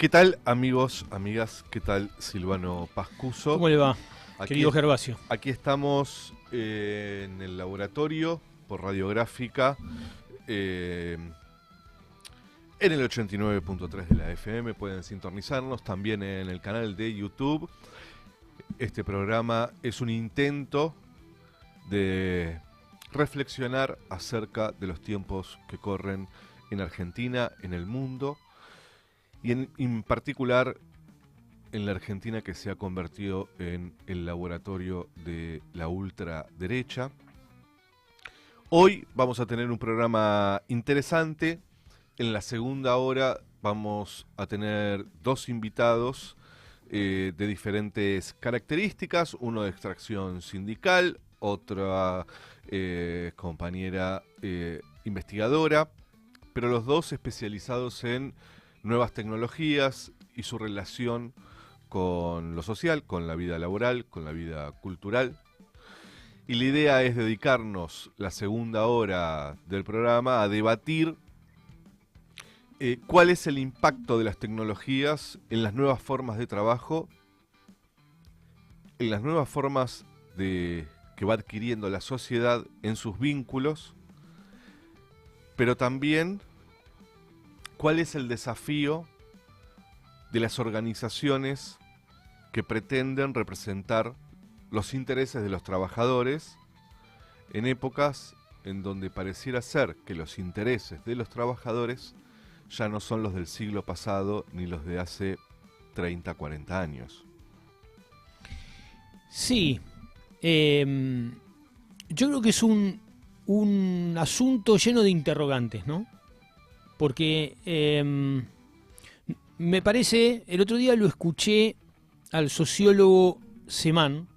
¿Qué tal, amigos, amigas? ¿Qué tal, Silvano Pascuso? ¿Cómo le va, querido Gervasio? Aquí estamos en el laboratorio por Radiográfica, en el 89.3 de la FM. Pueden sintonizarnos también en el canal de YouTube. Este programa es un intento de reflexionar acerca de los tiempos que corren en Argentina, en el mundo, y en particular en la Argentina, que se ha convertido en el laboratorio de la ultraderecha. Hoy vamos a tener un programa interesante. En la segunda hora vamos a tener dos invitados de diferentes características, uno de extracción sindical, otra compañera investigadora, pero los dos especializados en nuevas tecnologías y su relación con lo social, con la vida laboral, con la vida cultural. Y la idea es dedicarnos la segunda hora del programa a debatir cuál es el impacto de las tecnologías en las nuevas formas de trabajo, en las nuevas formas que va adquiriendo la sociedad en sus vínculos, pero también cuál es el desafío de las organizaciones que pretenden representar los intereses de los trabajadores en épocas en donde pareciera ser que los intereses de los trabajadores ya no son los del siglo pasado ni los de hace 30, 40 años. Sí, yo creo que es un asunto lleno de interrogantes, ¿no? Porque me parece, el otro día lo escuché al sociólogo Semán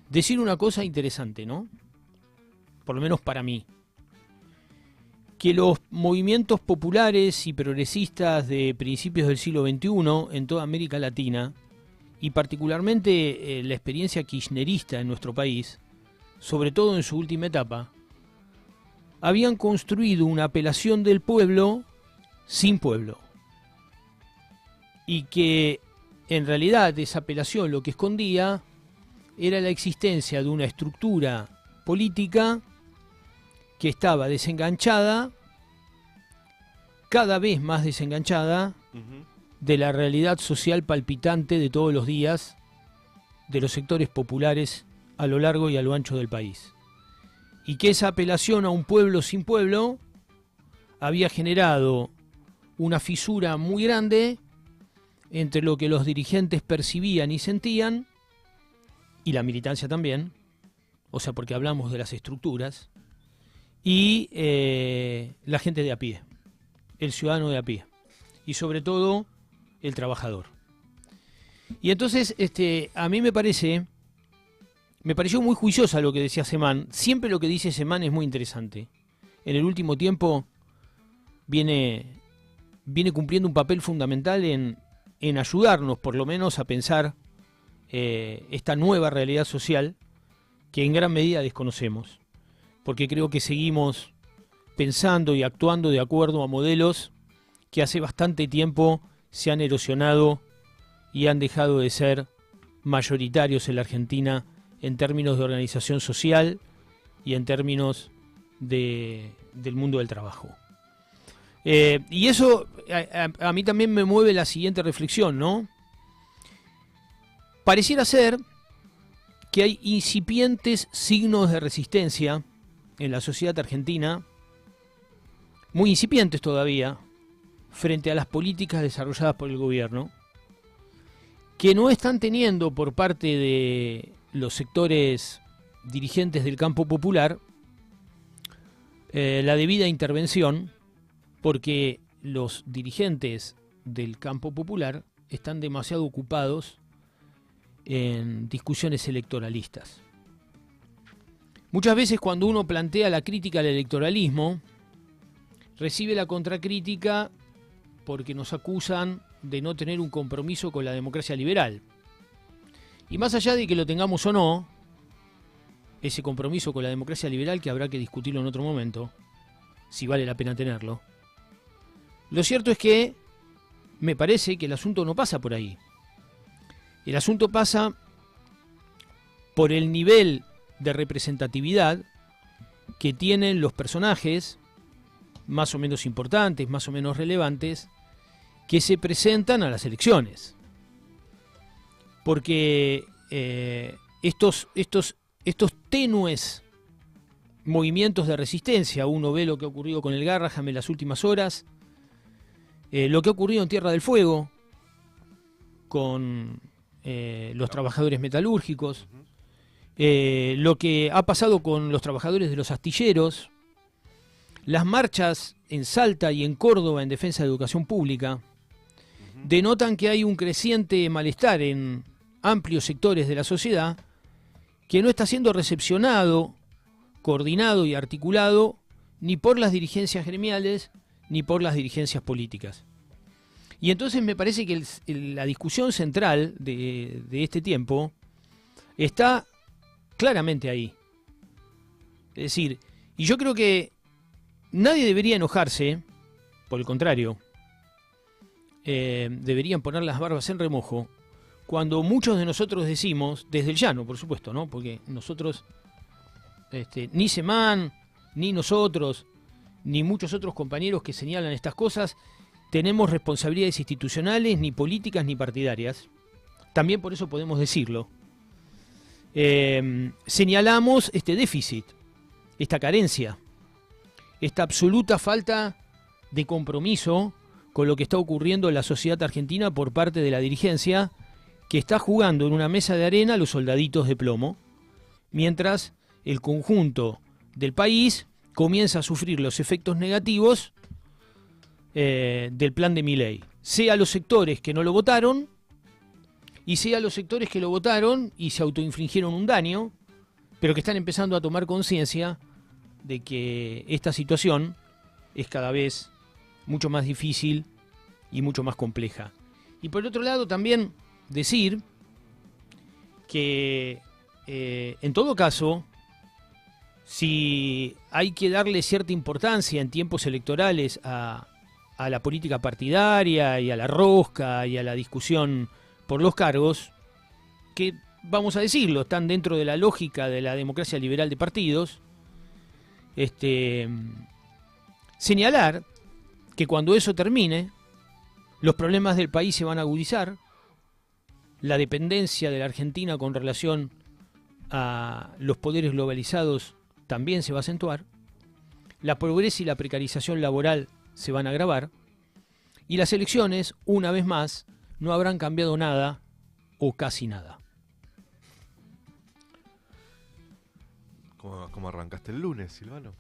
decir una cosa interesante, ¿no? Por lo menos para mí. Que los movimientos populares y progresistas de principios del siglo XXI en toda América Latina, y particularmente la experiencia kirchnerista en nuestro país, sobre todo en su última etapa, habían construido una apelación del pueblo sin pueblo. Y que en realidad esa apelación lo que escondía era la existencia de una estructura política que estaba desenganchada, cada vez más desenganchada, de la realidad social palpitante de todos los días de los sectores populares a lo largo y a lo ancho del país. Y que esa apelación a un pueblo sin pueblo había generado una fisura muy grande entre lo que los dirigentes percibían y sentían, y la militancia también, o sea, porque hablamos de las estructuras, y la gente de a pie, el ciudadano de a pie, y sobre todo el trabajador. Y entonces a mí me pareció muy juiciosa lo que decía Semán. Siempre lo que dice Semán es muy interesante. En el último tiempo viene cumpliendo un papel fundamental en ayudarnos, por lo menos, a pensar esta nueva realidad social que en gran medida desconocemos. Porque creo que seguimos pensando y actuando de acuerdo a modelos que hace bastante tiempo se han erosionado y han dejado de ser mayoritarios en la Argentina en términos de organización social y en términos del mundo del trabajo. Y eso a mí también me mueve la siguiente reflexión, ¿no? Pareciera ser que hay incipientes signos de resistencia en la sociedad argentina, muy incipientes todavía, frente a las políticas desarrolladas por el gobierno, que no están teniendo por parte de los sectores dirigentes del campo popular la debida intervención, porque los dirigentes del campo popular están demasiado ocupados en discusiones electoralistas. Muchas veces cuando uno plantea la crítica al electoralismo, recibe la contracrítica porque nos acusan de no tener un compromiso con la democracia liberal. Y más allá de que lo tengamos o no, ese compromiso con la democracia liberal, que habrá que discutirlo en otro momento, si vale la pena tenerlo, lo cierto es que me parece que el asunto no pasa por ahí. El asunto pasa por el nivel de representatividad que tienen los personajes más o menos importantes, más o menos relevantes, que se presentan a las elecciones. Porque estos tenues movimientos de resistencia, uno ve lo que ha ocurrido con el Garraham en las últimas horas, lo que ha ocurrido en Tierra del Fuego con los trabajadores metalúrgicos, lo que ha pasado con los trabajadores de los astilleros, las marchas en Salta y en Córdoba en defensa de educación pública, denotan que hay un creciente malestar en amplios sectores de la sociedad que no está siendo recepcionado, coordinado y articulado ni por las dirigencias gremiales ni por las dirigencias políticas. Y entonces me parece que la discusión central de este tiempo está claramente ahí. Es decir, y yo creo que nadie debería enojarse, por el contrario, deberían poner las barbas en remojo cuando muchos de nosotros decimos, desde el llano, por supuesto, ¿no? Porque nosotros, ni Semán, ni nosotros, ni muchos otros compañeros que señalan estas cosas, tenemos responsabilidades institucionales, ni políticas, ni partidarias. También por eso podemos decirlo. Señalamos este déficit, esta carencia, esta absoluta falta de compromiso con lo que está ocurriendo en la sociedad argentina por parte de la dirigencia, que está jugando en una mesa de arena a los soldaditos de plomo, mientras el conjunto del país comienza a sufrir los efectos negativos del plan de Milei, sea los sectores que no lo votaron y sea los sectores que lo votaron y se autoinfligieron un daño, pero que están empezando a tomar conciencia de que esta situación es cada vez mucho más difícil y mucho más compleja. Y por otro lado también decir que en todo caso, si hay que darle cierta importancia en tiempos electorales a la política partidaria y a la rosca y a la discusión por los cargos, que vamos a decirlo, están dentro de la lógica de la democracia liberal de partidos, señalar que cuando eso termine, los problemas del país se van a agudizar, la dependencia de la Argentina con relación a los poderes globalizados también se va a acentuar, la pobreza y la precarización laboral se van a agravar, y las elecciones, una vez más, no habrán cambiado nada o casi nada. ¿Cómo arrancaste el lunes, Silvano?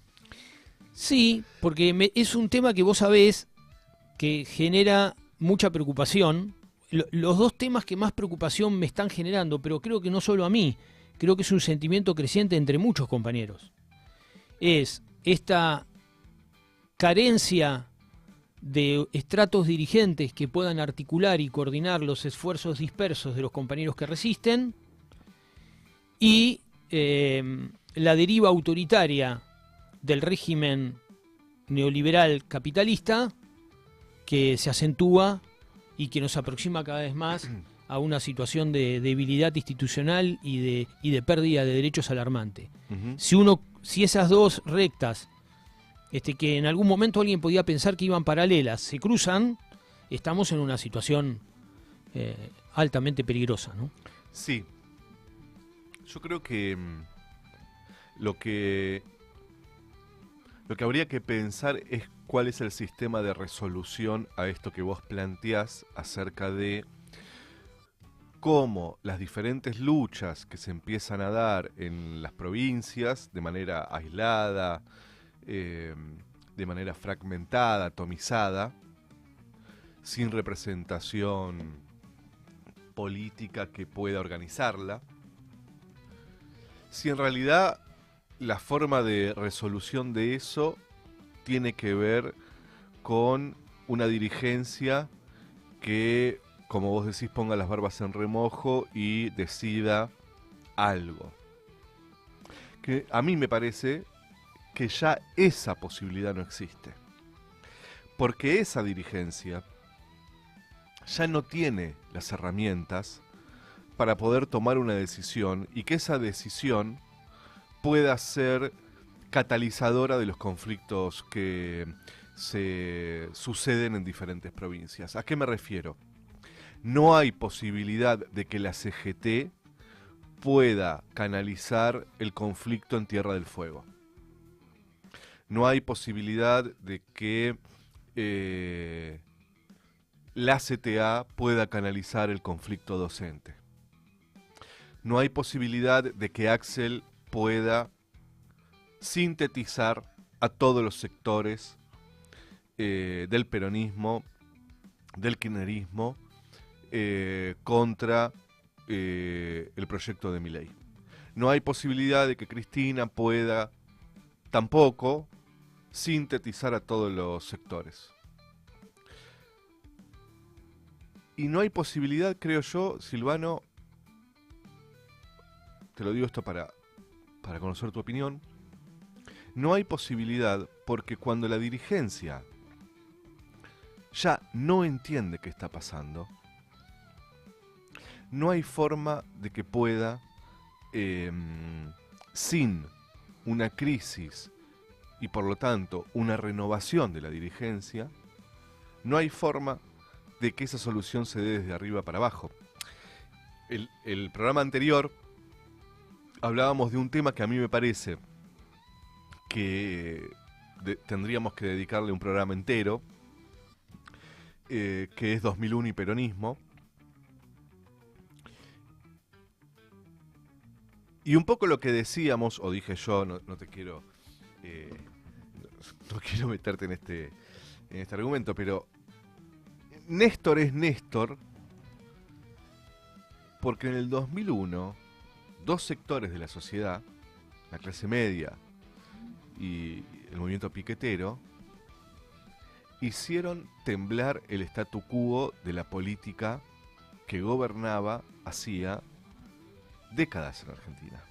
Sí, porque es un tema que vos sabés que genera mucha preocupación. Los dos temas que más preocupación me están generando, pero creo que no solo a mí, creo que es un sentimiento creciente entre muchos compañeros, es esta carencia de estratos dirigentes que puedan articular y coordinar los esfuerzos dispersos de los compañeros que resisten, y la deriva autoritaria del régimen neoliberal capitalista que se acentúa y que nos aproxima cada vez más a una situación de debilidad institucional y de pérdida de derechos alarmante. Si esas dos rectas, que en algún momento alguien podía pensar que iban paralelas, se cruzan, estamos en una situación altamente peligrosa, ¿no? Sí. Yo creo que lo que habría que pensar es cuál es el sistema de resolución a esto que vos planteás acerca de cómo las diferentes luchas que se empiezan a dar en las provincias de manera aislada, de manera fragmentada, atomizada, sin representación política que pueda organizarla, si en realidad la forma de resolución de eso tiene que ver con una dirigencia que, como vos decís, ponga las barbas en remojo y decida algo. Que a mí me parece que ya esa posibilidad no existe. Porque esa dirigencia ya no tiene las herramientas para poder tomar una decisión y que esa decisión pueda ser catalizadora de los conflictos que se suceden en diferentes provincias. ¿A qué me refiero? No hay posibilidad de que la CGT pueda canalizar el conflicto en Tierra del Fuego. No hay posibilidad de que la CTA pueda canalizar el conflicto docente. No hay posibilidad de que Axel pueda sintetizar a todos los sectores del peronismo, del kirchnerismo, contra el proyecto de Milei. No hay posibilidad de que Cristina pueda tampoco sintetizar a todos los sectores. Y no hay posibilidad, creo yo, Silvano, te lo digo esto para conocer tu opinión, no hay posibilidad porque cuando la dirigencia ya no entiende qué está pasando, no hay forma de que pueda, sin una crisis y por lo tanto una renovación de la dirigencia, no hay forma de que esa solución se dé desde arriba para abajo. El programa anterior hablábamos de un tema que a mí me parece que tendríamos que dedicarle un programa entero, que es 2001 y peronismo. Y un poco lo que decíamos, o dije yo, no te quiero, no quiero meterte en este argumento, pero Néstor es Néstor porque en el 2001 dos sectores de la sociedad, la clase media y el movimiento piquetero, hicieron temblar el statu quo de la política que gobernaba hacía décadas en Argentina.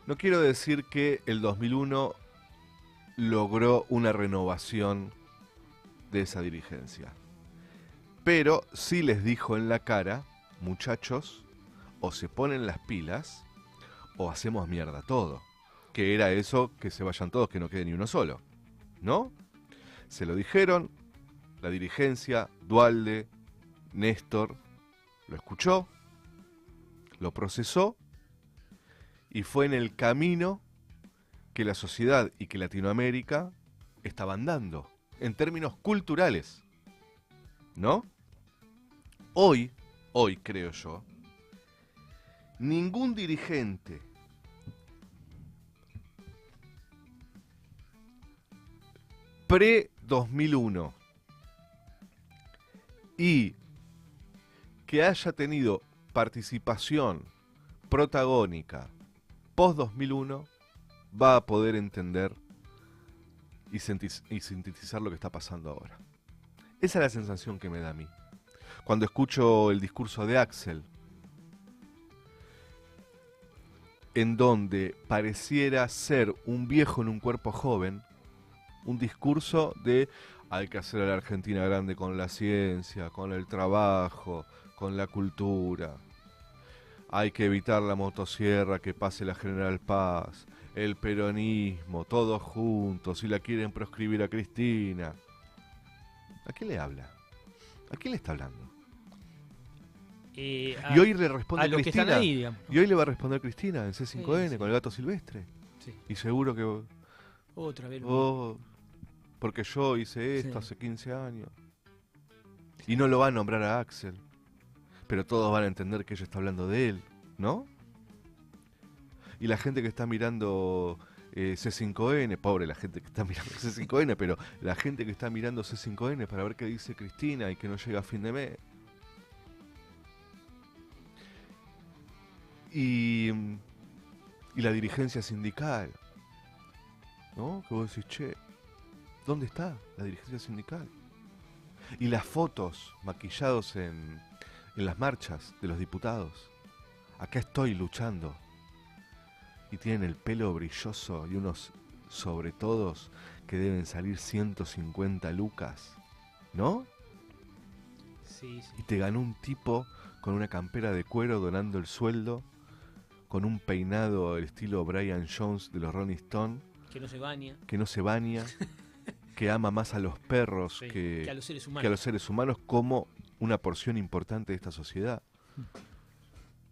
No quiero decir que el 2001 logró una renovación de esa dirigencia, pero sí les dijo en la cara, muchachos, o se ponen las pilas o hacemos mierda todo. Que era eso, que se vayan todos, que no quede ni uno solo, ¿no? Se lo dijeron, la dirigencia, Duhalde, Néstor, lo escuchó, lo procesó y fue en el camino que la sociedad y que Latinoamérica estaban dando, en términos culturales, ¿no? Hoy creo yo, ningún dirigente pre-2001 y que haya tenido participación protagónica post-2001 va a poder entender y sintetizar lo que está pasando ahora. Esa es la sensación que me da a mí. Cuando escucho el discurso de Axel, en donde pareciera ser un viejo en un cuerpo joven, un discurso de hay que hacer a la Argentina grande con la ciencia, con el trabajo, con la cultura. Hay que evitar la motosierra, que pase la General Paz, el peronismo, todos juntos, si la quieren proscribir a Cristina. ¿A qué le habla? ¿A quién le está hablando? Y hoy le responde a los Cristina. que están ahí, digamos. Y hoy le va a responder Cristina en C5N, Sí. con el gato silvestre. Sí. Y seguro que... Otra vez. Porque yo hice esto Sí. hace 15 años. Y no lo va a nombrar a Axel. Pero todos van a entender que ella está hablando de él, ¿no? Y la gente que está mirando C5N, pobre la gente que está mirando C5N, pero la gente que está mirando C5N para ver qué dice Cristina y que no llega a fin de mes. Y la dirigencia sindical, ¿no? Que vos decís, che, ¿dónde está la dirigencia sindical? Y las fotos maquillados en las marchas de los diputados. Acá estoy luchando. Y tienen el pelo brilloso y unos sobretodos que deben salir 150 lucas, ¿no? Sí, sí. Y te ganó un tipo con una campera de cuero donando el sueldo, con un peinado al estilo Brian Jones de los Rolling Stones. Que no se baña. Que no se baña, que ama más a los perros Sí, que a los seres humanos. que a los seres humanos, como una porción importante de esta sociedad.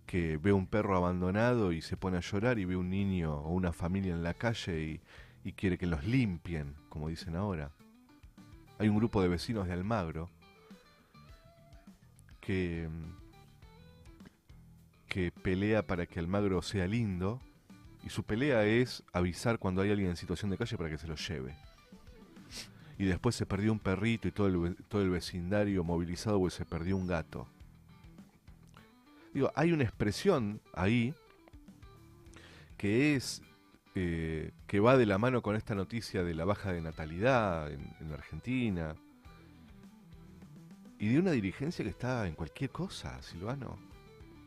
Que ve un perro abandonado y se pone a llorar, y ve un niño o una familia en la calle y quiere que los limpien, como dicen ahora. Hay un grupo de vecinos de Almagro que pelea para que Almagro sea lindo, y su pelea es avisar cuando hay alguien en situación de calle para que se lo lleve. Y después se perdió un perrito y todo el vecindario movilizado porque se perdió un gato. Digo, hay una expresión ahí que es que va de la mano con esta noticia de la baja de natalidad en Argentina, y de una dirigencia que está en cualquier cosa, Silvano,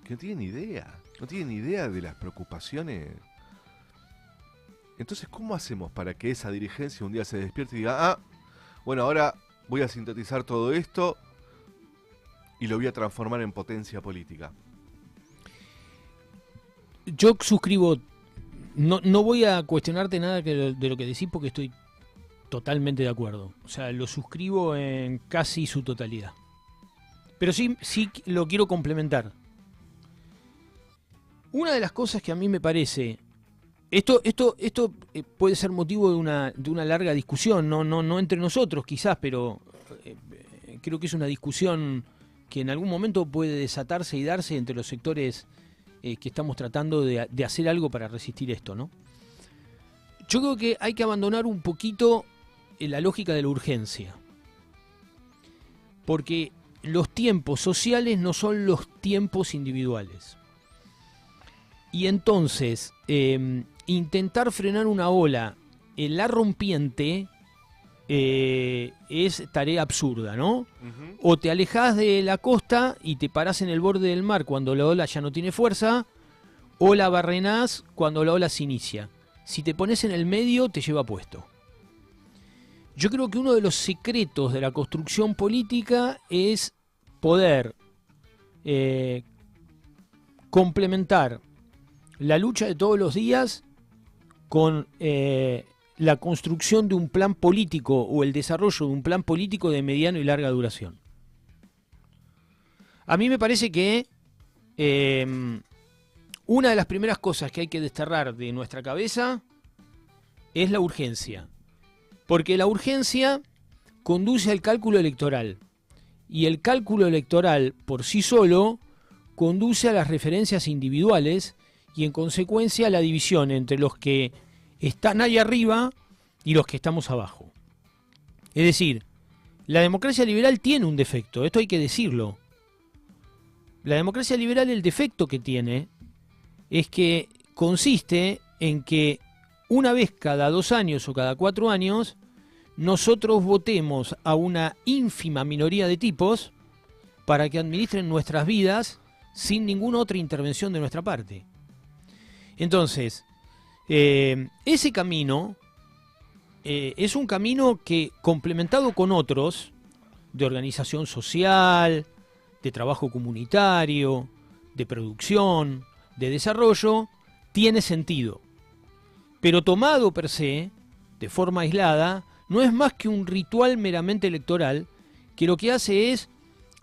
que no tiene ni idea de las preocupaciones. Entonces, ¿cómo hacemos para que esa dirigencia un día se despierte y diga, bueno, ahora voy a sintetizar todo esto y lo voy a transformar en potencia política? Yo suscribo, no voy a cuestionarte nada de lo que decís, porque estoy totalmente de acuerdo. O sea, lo suscribo en casi su totalidad. Pero sí lo quiero complementar. Una de las cosas que a mí me parece, esto puede ser motivo de una larga discusión, no entre nosotros quizás, pero creo que es una discusión que en algún momento puede desatarse y darse entre los sectores que estamos tratando de hacer algo para resistir esto, ¿no? Yo creo que hay que abandonar un poquito la lógica de la urgencia, porque los tiempos sociales no son los tiempos individuales. Y entonces, intentar frenar una ola en la rompiente es tarea absurda, ¿no? Uh-huh. O te alejás de la costa y te parás en el borde del mar cuando la ola ya no tiene fuerza, o la barrenás cuando la ola se inicia. Si te pones en el medio, te lleva puesto. Yo creo que uno de los secretos de la construcción política es poder complementar la lucha de todos los días con la construcción de un plan político o el desarrollo de un plan político de mediano y larga duración. A mí me parece que una de las primeras cosas que hay que desterrar de nuestra cabeza es la urgencia. Porque la urgencia conduce al cálculo electoral. Y el cálculo electoral por sí solo conduce a las referencias individuales y en consecuencia a la división entre los que están ahí arriba y los que estamos abajo. Es decir, la democracia liberal tiene un defecto, esto hay que decirlo. La democracia liberal, el defecto que tiene es que consiste en que una vez cada 2 años o cada 4 años nosotros votemos a una ínfima minoría de tipos para que administren nuestras vidas sin ninguna otra intervención de nuestra parte. Entonces, ese camino es un camino que, complementado con otros de organización social, de trabajo comunitario, de producción, de desarrollo, tiene sentido. Pero tomado per se, de forma aislada, no es más que un ritual meramente electoral que lo que hace es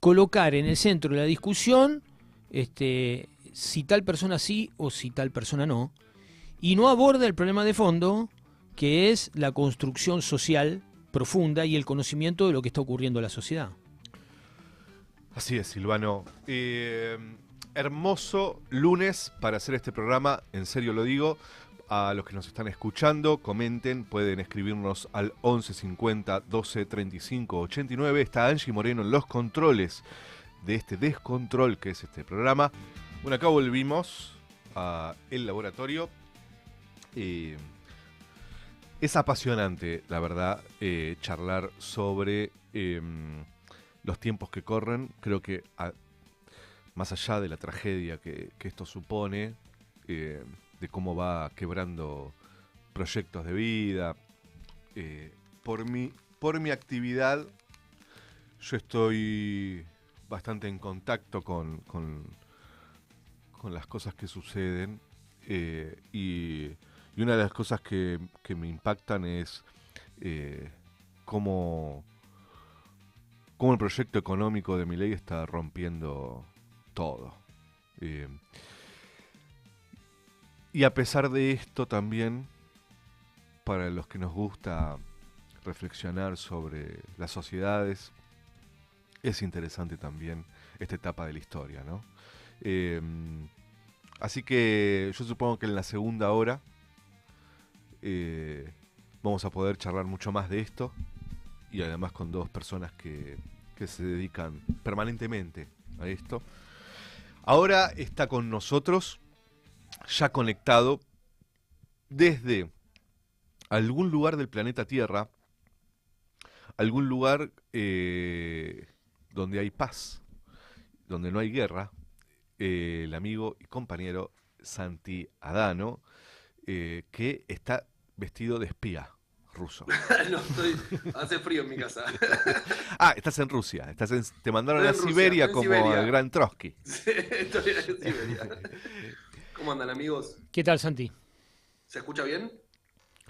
colocar en el centro de la discusión si tal persona sí o si tal persona no, y no aborda el problema de fondo, que es la construcción social profunda y el conocimiento de lo que está ocurriendo en la sociedad. Así es, Silvano. Hermoso lunes para hacer este programa, en serio lo digo. A los que nos están escuchando, comenten, pueden escribirnos al 11 50 12 35 89. Está Angie Moreno en los controles de este descontrol que es este programa. Bueno, acá volvimos a el laboratorio. Es apasionante, la verdad, charlar sobre los tiempos que corren. Creo que más allá de la tragedia que esto supone, de cómo va quebrando proyectos de vida, por mi actividad, yo estoy bastante en contacto con las cosas que suceden y una de las cosas que me impactan es cómo, cómo el proyecto económico de Milei está rompiendo todo. Eh, y a pesar de esto también, para los que nos gusta reflexionar sobre las sociedades, es interesante también esta etapa de la historia, ¿no? Eh, Así que yo supongo que en la segunda hora vamos a poder charlar mucho más de esto y además con dos personas que se dedican permanentemente a esto. Ahora está con nosotros, ya conectado desde algún lugar del planeta Tierra, algún lugar donde hay paz, donde no hay guerra, el amigo y compañero Santi Adano, que está vestido de espía ruso. No, hace frío en mi casa. Ah, estás en Rusia, te mandaron a Estoy en Siberia Rusia, como al gran Trotsky. Sí, estoy en Siberia. ¿Cómo andan, amigos? ¿Qué tal, Santi? ¿Se escucha bien?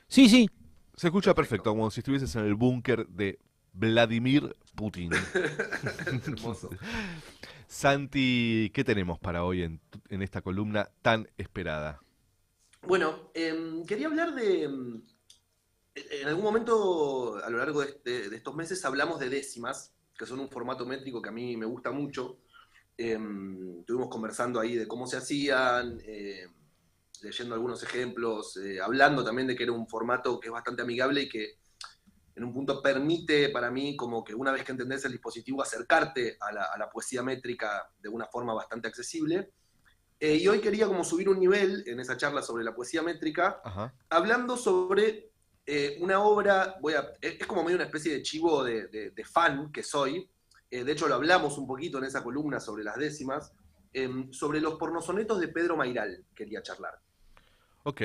Sí, sí. Se escucha perfecto, como si estuvieses en el búnker de Vladimir Putin. Hermoso. Santi, ¿qué tenemos para hoy en esta columna tan esperada? Bueno, quería hablar de... En algún momento, a lo largo de estos meses, hablamos de décimas, que son un formato métrico que a mí me gusta mucho. Estuvimos conversando ahí de cómo se hacían, leyendo algunos ejemplos, hablando también de que era un formato que es bastante amigable y que en un punto permite para mí, como que una vez que entendés el dispositivo, acercarte a la poesía métrica de una forma bastante accesible. Y hoy quería como subir un nivel en esa charla sobre la poesía métrica, Ajá. hablando sobre una obra, es como medio una especie de chivo de fan que soy. De hecho lo hablamos un poquito en esa columna sobre las décimas, sobre los pornosonetos de Pedro Mairal quería charlar. Ok.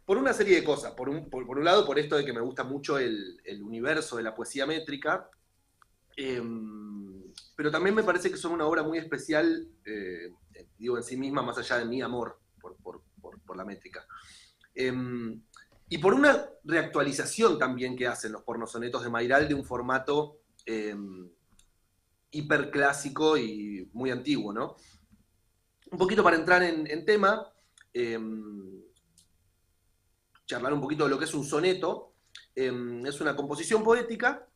Por una serie de cosas. Por un lado, por esto de que me gusta mucho el universo de la poesía métrica, pero también me parece que son una obra muy especial, digo, en sí misma, más allá de mi amor por la métrica. Y por una reactualización también que hacen los pornosonetos de Mairal de un formato hiperclásico y muy antiguo, ¿no? Un poquito para entrar en tema, charlar un poquito de lo que es un soneto. Es una composición poética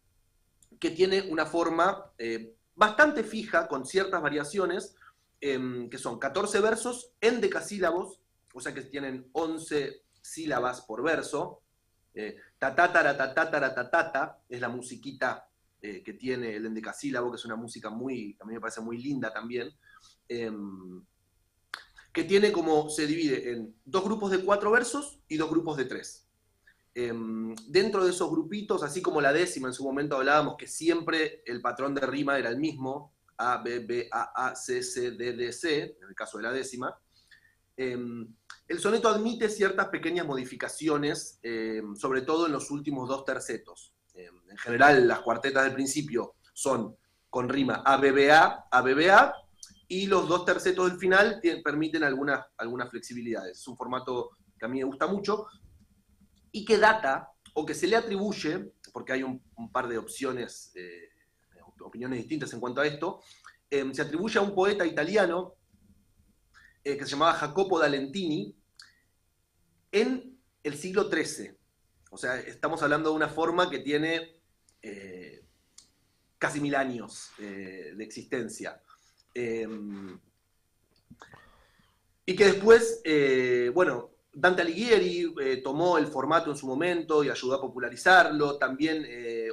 que tiene una forma bastante fija, con ciertas variaciones, que son 14 versos en decasílabos, o sea que tienen 11 sílabas por verso. Tatatara, tatatara, tatata, es la musiquita que tiene el endecasílabo, que es una música muy, a mí me parece muy linda también, que tiene como, se divide en dos grupos de 4 versos y dos grupos de 3. Dentro de esos grupitos, así como la décima, en su momento hablábamos que siempre el patrón de rima era el mismo, A, B, B, A, A, C, C, D, D, C, en el caso de la décima. El soneto admite ciertas pequeñas modificaciones, sobre todo en los últimos dos tercetos. En general, las cuartetas del principio son con rima ABBA, ABBA, y los dos tercetos del final permiten algunas flexibilidades. Es un formato que a mí me gusta mucho y que data, o que se le atribuye, porque hay un par de opciones, opiniones distintas en cuanto a esto, se atribuye a un poeta italiano que se llamaba Jacopo da Lentini, en el siglo XIII. O sea, estamos hablando de una forma que tiene casi 1000 años de existencia. Y que después, bueno, Dante Alighieri tomó el formato en su momento y ayudó a popularizarlo. También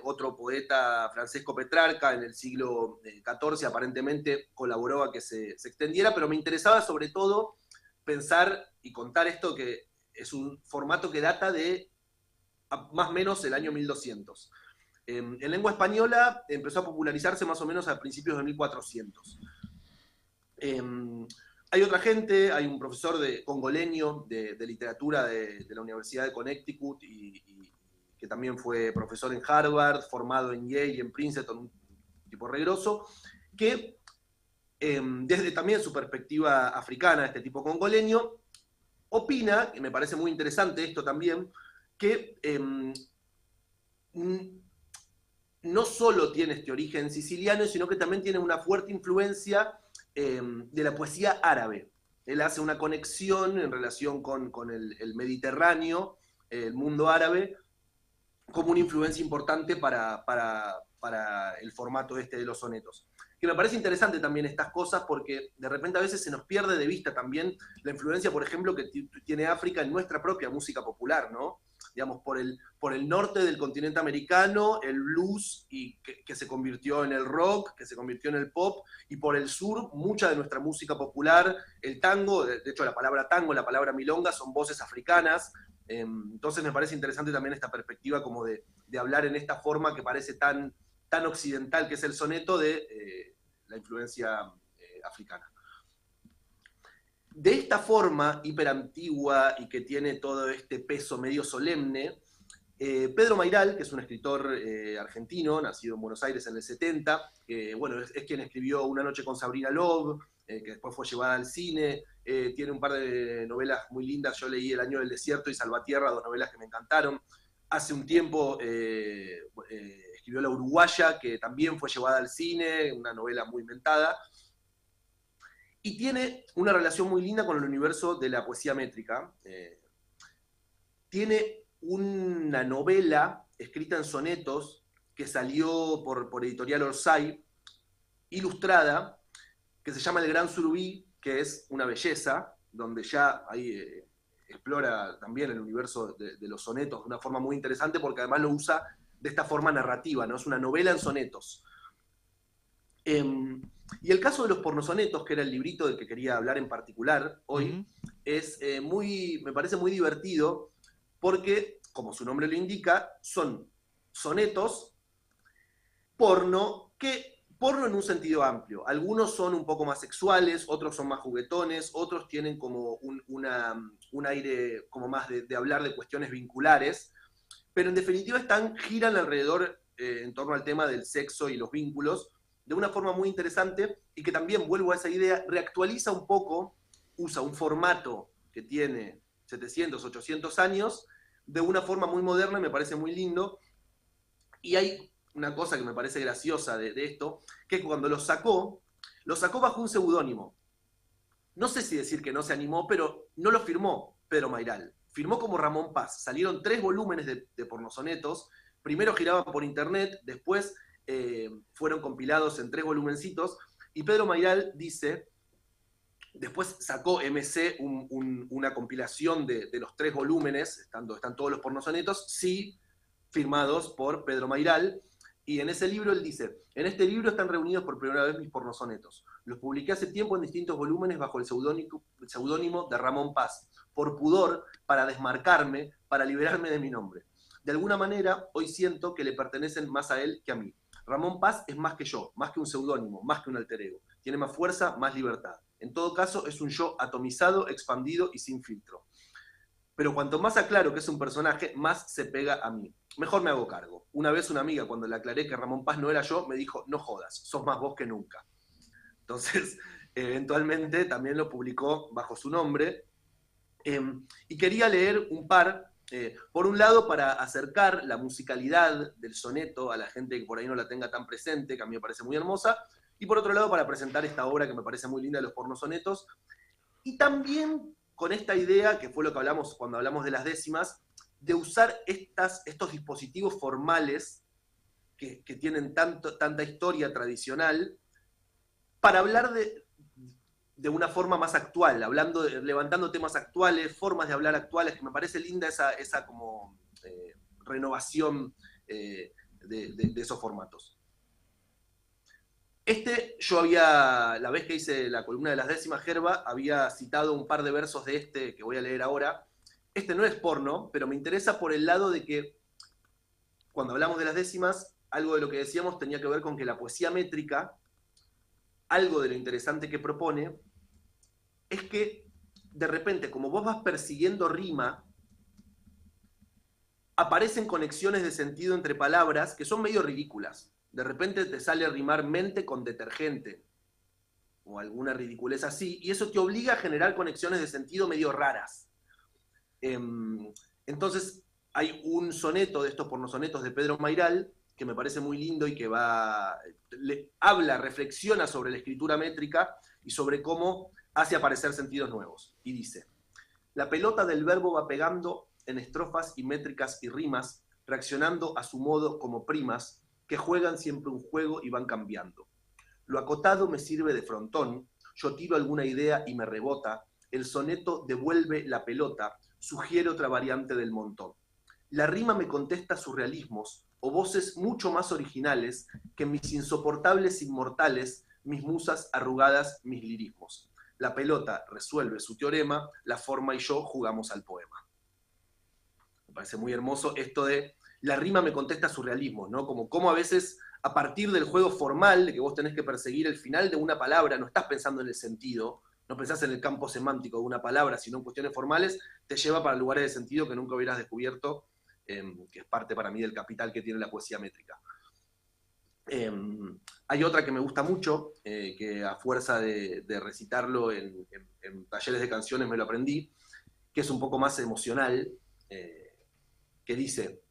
otro poeta, Francesco Petrarca, en el siglo XIV, aparentemente colaboró a que se extendiera, pero me interesaba sobre todo pensar y contar esto, que es un formato que data de más o menos el año 1200. En lengua española empezó a popularizarse más o menos a principios de 1400. Hay otra gente, hay un profesor congoleño de literatura de la Universidad de Connecticut y que también fue profesor en Harvard, formado en Yale y en Princeton, un tipo tipo regroso, que desde también su perspectiva africana, este tipo congoleño, opina, y me parece muy interesante esto también, que no solo tiene este origen siciliano, sino que también tiene una fuerte influencia de la poesía árabe. Él hace una conexión en relación con el Mediterráneo, el mundo árabe, como una influencia importante para el formato este de los sonetos. Que me parece interesante también estas cosas porque de repente a veces se nos pierde de vista también la influencia, por ejemplo, que tiene África en nuestra propia música popular, ¿no? Digamos, por el norte del continente americano, el blues, y que se convirtió en el rock, que se convirtió en el pop, y por el sur, mucha de nuestra música popular, el tango, de hecho la palabra tango, la palabra milonga, son voces africanas. Entonces me parece interesante también esta perspectiva como de hablar en esta forma que parece tan occidental, que es el soneto, de la influencia africana. De esta forma hiperantigua y que tiene todo este peso medio solemne, Pedro Mayral, que es un escritor argentino, nacido en Buenos Aires en el 70, bueno, es quien escribió Una noche con Sabrina Love, que después fue llevada al cine, tiene un par de novelas muy lindas, yo leí El año del desierto y Salvatierra, dos novelas que me encantaron. Hace un tiempo escribió La uruguaya, que también fue llevada al cine, una novela muy inventada. Y tiene una relación muy linda con el universo de la poesía métrica. Tiene una novela escrita en sonetos que salió por Editorial Orsay, ilustrada, que se llama El Gran Surubí, que es una belleza, donde ya ahí explora también el universo de los sonetos de una forma muy interesante, porque además lo usa de esta forma narrativa, ¿no? Es una novela en sonetos. Y el caso de los pornosonetos, que era el librito del que quería hablar en particular hoy, es me parece muy divertido, porque, como su nombre lo indica, son sonetos porno en un sentido amplio. Algunos son un poco más sexuales, otros son más juguetones, otros tienen como un aire como más de hablar de cuestiones vinculares, pero en definitiva giran alrededor, en torno al tema del sexo y los vínculos, de una forma muy interesante, y que también, vuelvo a esa idea, reactualiza un poco, usa un formato que tiene 700, 800 años, de una forma muy moderna, y me parece muy lindo. Y hay una cosa que me parece graciosa de esto, que cuando lo sacó bajo un seudónimo. No sé si decir que no se animó, pero no lo firmó Pedro Mayral. Firmó como Ramón Paz. Salieron 3 volúmenes de pornosonetos. Primero giraban por internet, después fueron compilados en 3 volumencitos. Y Pedro Mayral dice, después sacó MC una compilación de los 3 volúmenes, están todos los pornosonetos, sí, firmados por Pedro Mayral. Y en ese libro él dice, en este libro están reunidos por primera vez mis pornosonetos. Los publiqué hace tiempo en distintos volúmenes bajo el seudónimo de Ramón Paz, por pudor, para desmarcarme, para liberarme de mi nombre. De alguna manera, hoy siento que le pertenecen más a él que a mí. Ramón Paz es más que yo, más que un seudónimo, más que un alter ego. Tiene más fuerza, más libertad. En todo caso, es un yo atomizado, expandido y sin filtro. Pero cuanto más aclaro que es un personaje, más se pega a mí. Mejor me hago cargo. Una vez una amiga, cuando le aclaré que Ramón Paz no era yo, me dijo, no jodas, sos más vos que nunca. Entonces, eventualmente también lo publicó bajo su nombre. Y quería leer un par, por un lado, para acercar la musicalidad del soneto a la gente que por ahí no la tenga tan presente, que a mí me parece muy hermosa, y por otro lado, para presentar esta obra que me parece muy linda de los pornosonetos, y también con esta idea, que fue lo que hablamos cuando hablamos de las décimas, de usar estos dispositivos formales que tienen tanta historia tradicional para hablar de una forma más actual, levantando temas actuales, formas de hablar actuales, que me parece linda esa como renovación de esos formatos. Yo la vez que hice la columna de las décimas, Gerba, había citado un par de versos de que voy a leer ahora. No es porno, pero me interesa por el lado de que, cuando hablamos de las décimas, algo de lo que decíamos tenía que ver con que la poesía métrica, algo de lo interesante que propone, es que, de repente, como vos vas persiguiendo rima, aparecen conexiones de sentido entre palabras que son medio ridículas. De repente te sale a rimar mente con detergente, o alguna ridiculez así, y eso te obliga a generar conexiones de sentido medio raras. Entonces, hay un soneto de estos pornosonetos de Pedro Mairal, que me parece muy lindo y que habla, reflexiona sobre la escritura métrica y sobre cómo hace aparecer sentidos nuevos. Y dice: la pelota del verbo va pegando en estrofas y métricas y rimas, reaccionando a su modo como primas, que juegan siempre un juego y van cambiando. Lo acotado me sirve de frontón, yo tiro alguna idea y me rebota, el soneto devuelve la pelota, sugiere otra variante del montón. La rima me contesta surrealismos o voces mucho más originales que mis insoportables inmortales, mis musas arrugadas, mis lirismos. La pelota resuelve su teorema, la forma y yo jugamos al poema. Me parece muy hermoso esto de la rima me contesta surrealismos, ¿no? Como a veces a partir del juego formal, de que vos tenés que perseguir el final de una palabra, no estás pensando en el sentido, no pensás en el campo semántico de una palabra, sino en cuestiones formales, te lleva para lugares de sentido que nunca hubieras descubierto, que es parte para mí del capital que tiene la poesía métrica. Hay otra que me gusta mucho, que a fuerza de recitarlo en talleres de canciones me lo aprendí, que es un poco más emocional, que dice: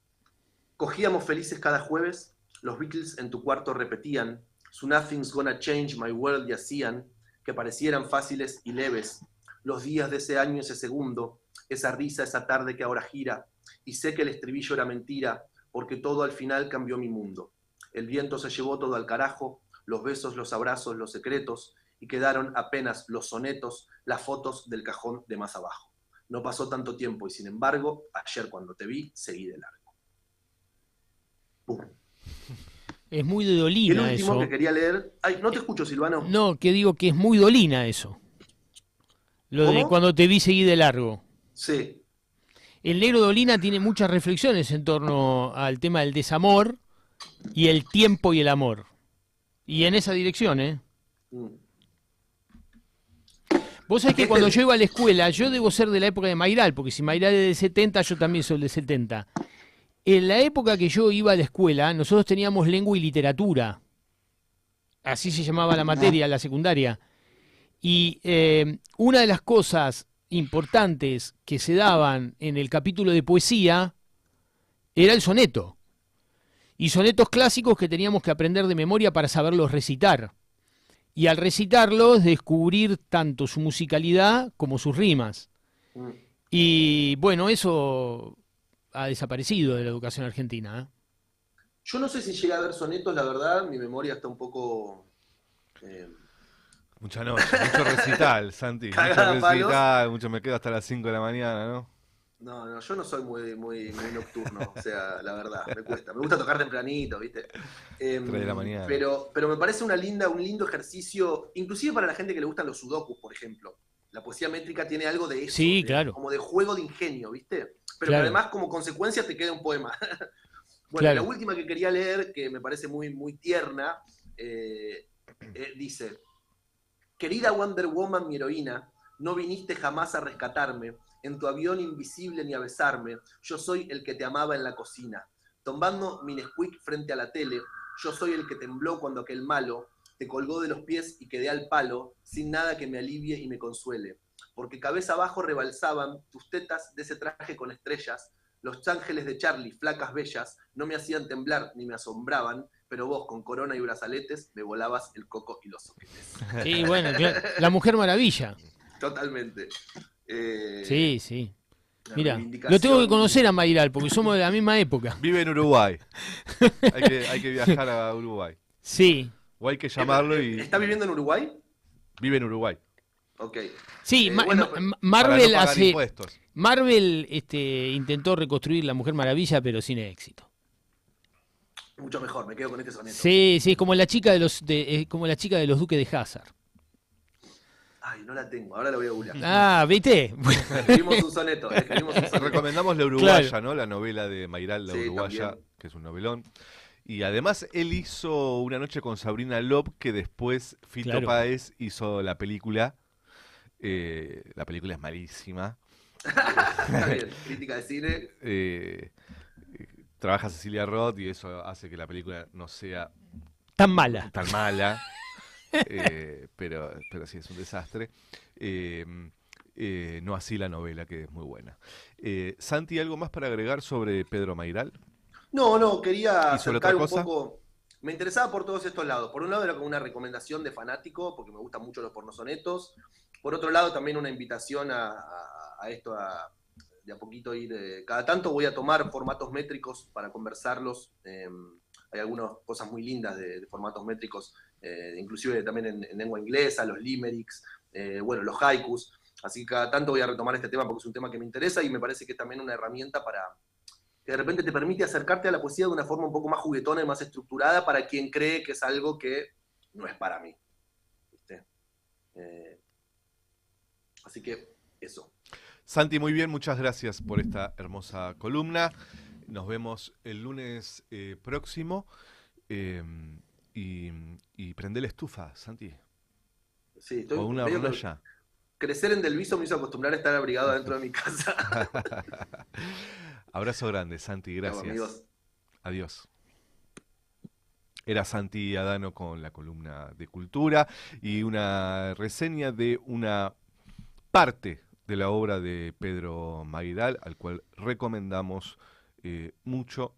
cogíamos felices cada jueves, los Beatles en tu cuarto repetían, So nothing's gonna change my world, y hacían que parecieran fáciles y leves los días de ese año, ese segundo, esa risa, esa tarde que ahora gira, y sé que el estribillo era mentira, porque todo al final cambió mi mundo. El viento se llevó todo al carajo, los besos, los abrazos, los secretos, y quedaron apenas los sonetos, las fotos del cajón de más abajo. No pasó tanto tiempo y sin embargo, ayer cuando te vi, seguí de largo. ¡Pum! Es muy de Dolina eso. El último que quería leer... Ay, no te escucho, Silvano. No, que digo que es muy Dolina eso. Lo ¿Cómo? de cuando te vi seguí de largo. Sí. El negro Dolina tiene muchas reflexiones en torno al tema del desamor y el tiempo y el amor. Y en esa dirección, ¿eh? Vos sabés que cuando yo iba a la escuela, yo debo ser de la época de Mairal, porque si Mairal es del 70, yo también soy del 70. En la época que yo iba a la escuela, nosotros teníamos lengua y literatura. Así se llamaba la materia, la secundaria. Y una de las cosas importantes que se daban en el capítulo de poesía era el soneto. Y sonetos clásicos que teníamos que aprender de memoria para saberlos recitar. Y al recitarlos, descubrir tanto su musicalidad como sus rimas. Y bueno, eso ha desaparecido de la educación argentina, ¿eh? Yo no sé si llega a ver sonetos, la verdad, mi memoria está un poco... Mucha noche, mucho recital, Santi. Mucho recital, mucho me quedo hasta las 5 de la mañana, ¿no? No, yo no soy muy nocturno, o sea, la verdad, me cuesta. Me gusta tocar tempranito, ¿viste? 3 de la mañana. Pero me parece un lindo ejercicio, inclusive para la gente que le gustan los sudokus, por ejemplo. La poesía métrica tiene algo de eso, sí, claro. Como de juego de ingenio, ¿viste? Pero claro. que además como consecuencia te queda un poema. Bueno, claro. La última que quería leer, que me parece muy tierna, dice: querida Wonder Woman, mi heroína, no viniste jamás a rescatarme, en tu avión invisible ni a besarme, yo soy el que te amaba en la cocina. Tomando mi Nesquik frente a la tele, yo soy el que tembló cuando aquel malo te colgó de los pies y quedé al palo, sin nada que me alivie y me consuele. Porque cabeza abajo rebalsaban tus tetas de ese traje con estrellas, los ángeles de Charlie, flacas bellas, no me hacían temblar ni me asombraban, pero vos con corona y brazaletes me volabas el coco y los soquetes. Sí, bueno, la Mujer Maravilla. Totalmente. Sí. Mira, lo tengo que conocer a Mairal porque somos de la misma época. Vive en Uruguay. hay que viajar a Uruguay. Sí. O hay que llamarlo y... ¿Está viviendo en Uruguay? Vive en Uruguay. Ok. Sí, Marvel hace... Marvel intentó reconstruir la Mujer Maravilla, pero sin éxito. Mucho mejor, me quedo con este soneto. Sí, es como la chica de los Duques de Hazard. Ay, no la tengo, ahora la voy a googlear. Ah, ¿viste? Escribimos un soneto. Recomendamos La Uruguaya, claro. ¿No? La novela de Mairal, La Uruguaya, también. Que es un novelón. Y además él hizo Una noche con Sabrina Loeb, que después Fito Páez hizo la película. La película es malísima. Está bien, crítica de cine. Trabaja Cecilia Roth y eso hace que la película no sea Tan mala. Tan mala. Pero sí es un desastre. No así la novela, que es muy buena. Santi, ¿algo más para agregar sobre Pedro Mairal? No, quería ¿Y sobre otra acercar un cosa? poco. Me interesaba por todos estos lados. Por un lado era como una recomendación de fanático, porque me gustan mucho los pornosonetos. Por otro lado, también una invitación a esto, de a poquito ir. Cada tanto voy a tomar formatos métricos para conversarlos. Hay algunas cosas muy lindas de formatos métricos, inclusive también en lengua inglesa, los limericks, bueno, los haikus. Así que cada tanto voy a retomar este tema porque es un tema que me interesa y me parece que es también una herramienta para que de repente te permite acercarte a la poesía de una forma un poco más juguetona y más estructurada para quien cree que es algo que no es para mí. ¿Viste? Así que eso. Santi, muy bien, muchas gracias por esta hermosa columna. Nos vemos el lunes próximo. Y prende la estufa, Santi. Sí, estoy O una medio hornalla. crecer en Del Viso me hizo acostumbrar a estar abrigado dentro de mi casa. Abrazo grande, Santi, Chao, gracias. amigos. Adiós. Era Santi Adano con la columna de cultura y una reseña de una parte de la obra de Pedro Mairal, al cual recomendamos mucho.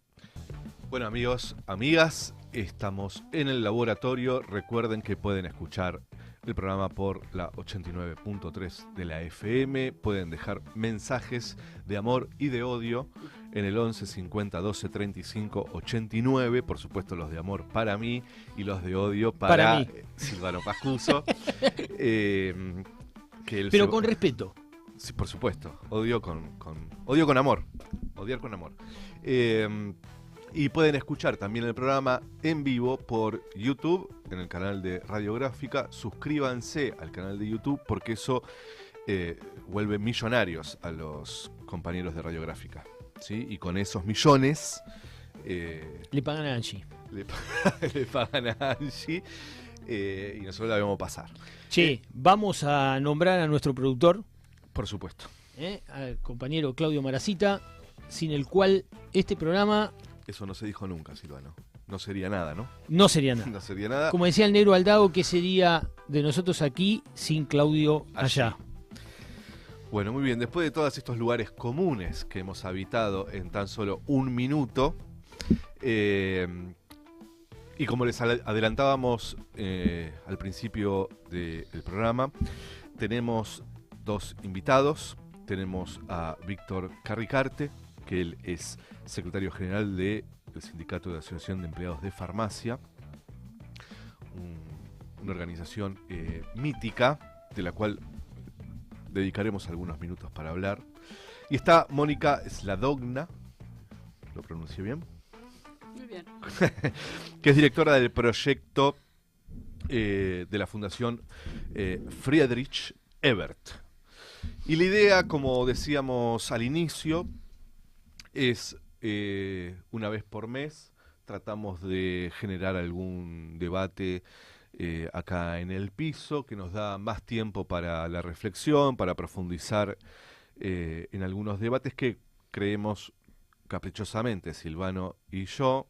Bueno, amigos, amigas, estamos en el laboratorio. Recuerden que pueden escuchar el programa por la 89.3 de la FM. Pueden dejar mensajes de amor y de odio en el 11 50 12 35 89. Por supuesto, los de amor para mí y los de odio para mí. Silvano Pascuso. Pero con respeto. Sí, por supuesto. Odio con amor. Odiar con amor. Y pueden escuchar también el programa en vivo por YouTube, en el canal de Radiográfica. Suscríbanse al canal de YouTube porque eso vuelve millonarios a los compañeros de Radiográfica, ¿sí? Y con esos millones... le pagan a Angie. Le pagan a Angie y nosotros la vemos pasar. Che, vamos a nombrar a nuestro productor. Por supuesto. Al compañero Claudio Maracita, sin el cual este programa... Eso no se dijo nunca, Silvano. No sería nada, ¿no? No sería nada. No sería nada. Como decía el negro Aldago, ¿qué sería de nosotros aquí sin Claudio allá? Bueno, muy bien. Después de todos estos lugares comunes que hemos habitado en tan solo un minuto, y como les adelantábamos al principio del programa, tenemos dos invitados. Tenemos a Víctor Carricarte, que él es secretario general del Sindicato de Asociación de Empleados de Farmacia, una organización mítica de la cual dedicaremos algunos minutos para hablar. Y está Mónica Sladogna, ¿lo pronuncié bien? Muy bien. Que es directora del proyecto de la Fundación Friedrich Ebert. Y la idea, como decíamos al inicio, es una vez por mes tratamos de generar algún debate acá en el piso que nos da más tiempo para la reflexión, para profundizar en algunos debates que creemos caprichosamente, Silvano y yo,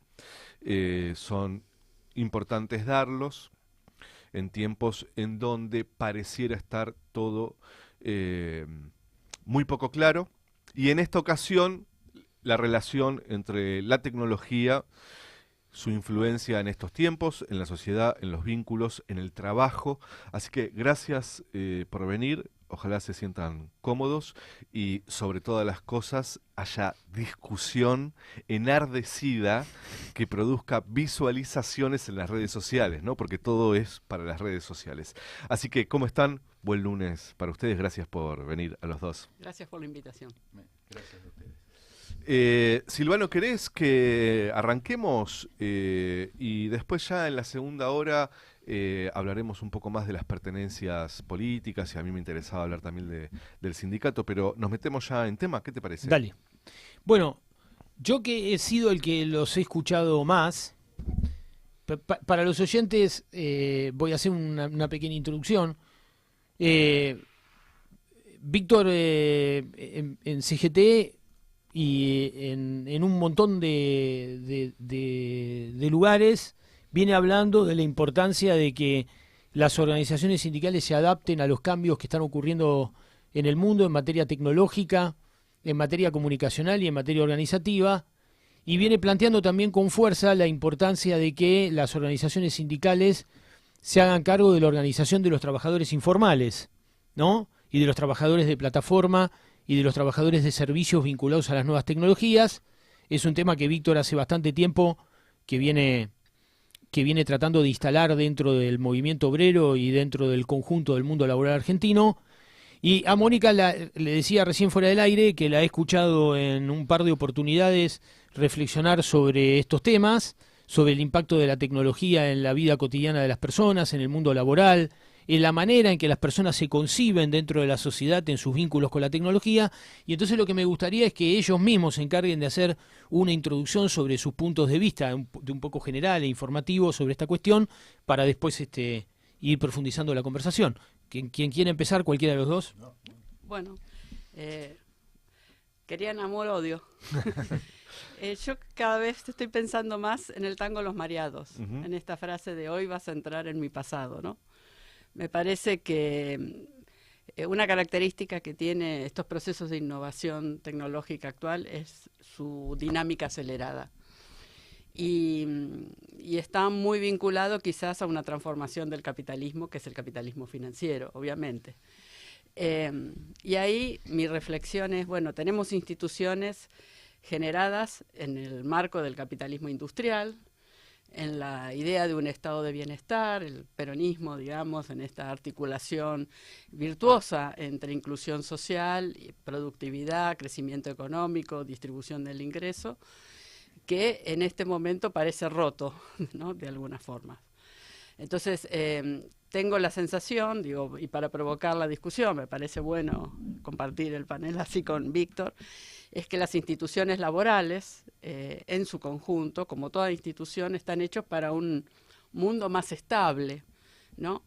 son importantes darlos en tiempos en donde pareciera estar todo muy poco claro, y en esta ocasión la relación entre la tecnología, su influencia en estos tiempos, en la sociedad, en los vínculos, en el trabajo. Así que gracias por venir, ojalá se sientan cómodos y sobre todas las cosas haya discusión enardecida que produzca visualizaciones en las redes sociales, ¿no? Porque todo es para las redes sociales. Así que, ¿cómo están? Buen lunes para ustedes, gracias por venir a los dos. Gracias por la invitación. Gracias a ustedes. Silvano, ¿querés que arranquemos y después ya en la segunda hora hablaremos un poco más de las pertenencias políticas? Y a mí me interesaba hablar también del sindicato, pero nos metemos ya en tema, ¿qué te parece? Dale. Bueno, yo que he sido el que los he escuchado más, para los oyentes voy a hacer una pequeña introducción. Víctor en CGT y en un montón de lugares viene hablando de la importancia de que las organizaciones sindicales se adapten a los cambios que están ocurriendo en el mundo en materia tecnológica, en materia comunicacional y en materia organizativa, y viene planteando también con fuerza la importancia de que las organizaciones sindicales se hagan cargo de la organización de los trabajadores informales, ¿no? Y de los trabajadores de plataforma y de los trabajadores de servicios vinculados a las nuevas tecnologías. Es un tema que Víctor hace bastante tiempo que viene tratando de instalar dentro del movimiento obrero y dentro del conjunto del mundo laboral argentino. Y a Mónica le decía recién fuera del aire que la he escuchado en un par de oportunidades reflexionar sobre estos temas, sobre el impacto de la tecnología en la vida cotidiana de las personas, en el mundo laboral, en la manera en que las personas se conciben dentro de la sociedad en sus vínculos con la tecnología. Y entonces lo que me gustaría es que ellos mismos se encarguen de hacer una introducción sobre sus puntos de vista, de un poco general e informativo sobre esta cuestión, para después ir profundizando la conversación. ¿Quién quiere empezar? ¿Cualquiera de los dos? Bueno, querían amor-odio. Yo cada vez estoy pensando más en el tango Los Mareados, en esta frase de hoy vas a entrar en mi pasado, ¿no? Me parece que una característica que tiene estos procesos de innovación tecnológica actual es su dinámica acelerada. Y está muy vinculado quizás a una transformación del capitalismo, que es el capitalismo financiero, obviamente. Y ahí mi reflexión es, bueno, tenemos instituciones generadas en el marco del capitalismo industrial, en la idea de un estado de bienestar, el peronismo, digamos, en esta articulación virtuosa entre inclusión social, productividad, crecimiento económico, distribución del ingreso, que en este momento parece roto, ¿no? De alguna forma. Entonces, tengo la sensación, digo, y para provocar la discusión, me parece bueno compartir el panel así con Víctor, es que las instituciones laborales, en su conjunto, como toda institución, están hechos para un mundo más estable, ¿no?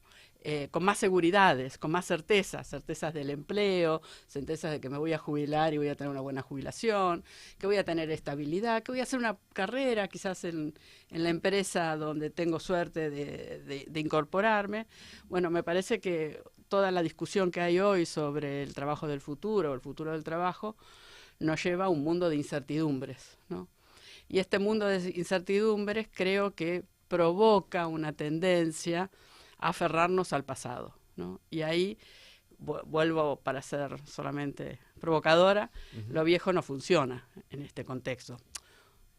Con más seguridades, con más certezas del empleo, certezas de que me voy a jubilar y voy a tener una buena jubilación, que voy a tener estabilidad, que voy a hacer una carrera quizás en la empresa donde tengo suerte de incorporarme. Bueno, me parece que toda la discusión que hay hoy sobre el trabajo del futuro, el futuro del trabajo, nos lleva a un mundo de incertidumbres, ¿no? Y este mundo de incertidumbres creo que provoca una tendencia a aferrarnos al pasado, ¿no? Y ahí vuelvo, para ser solamente provocadora, lo viejo no funciona en este contexto.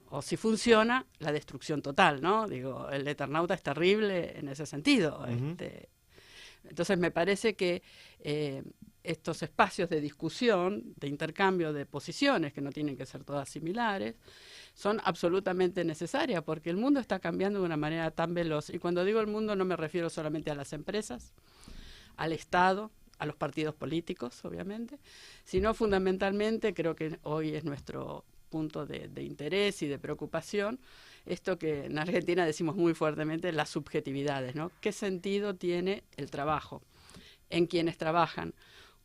O si funciona, la destrucción total, ¿no? Digo, el Eternauta es terrible en ese sentido. Entonces me parece que estos espacios de discusión, de intercambio de posiciones, que no tienen que ser todas similares, son absolutamente necesarias, porque el mundo está cambiando de una manera tan veloz. Y cuando digo el mundo no me refiero solamente a las empresas, al Estado, a los partidos políticos, obviamente, sino fundamentalmente, creo que hoy es nuestro punto de interés y de preocupación, esto que en Argentina decimos muy fuertemente, las subjetividades, ¿no? ¿Qué sentido tiene el trabajo en quienes trabajan?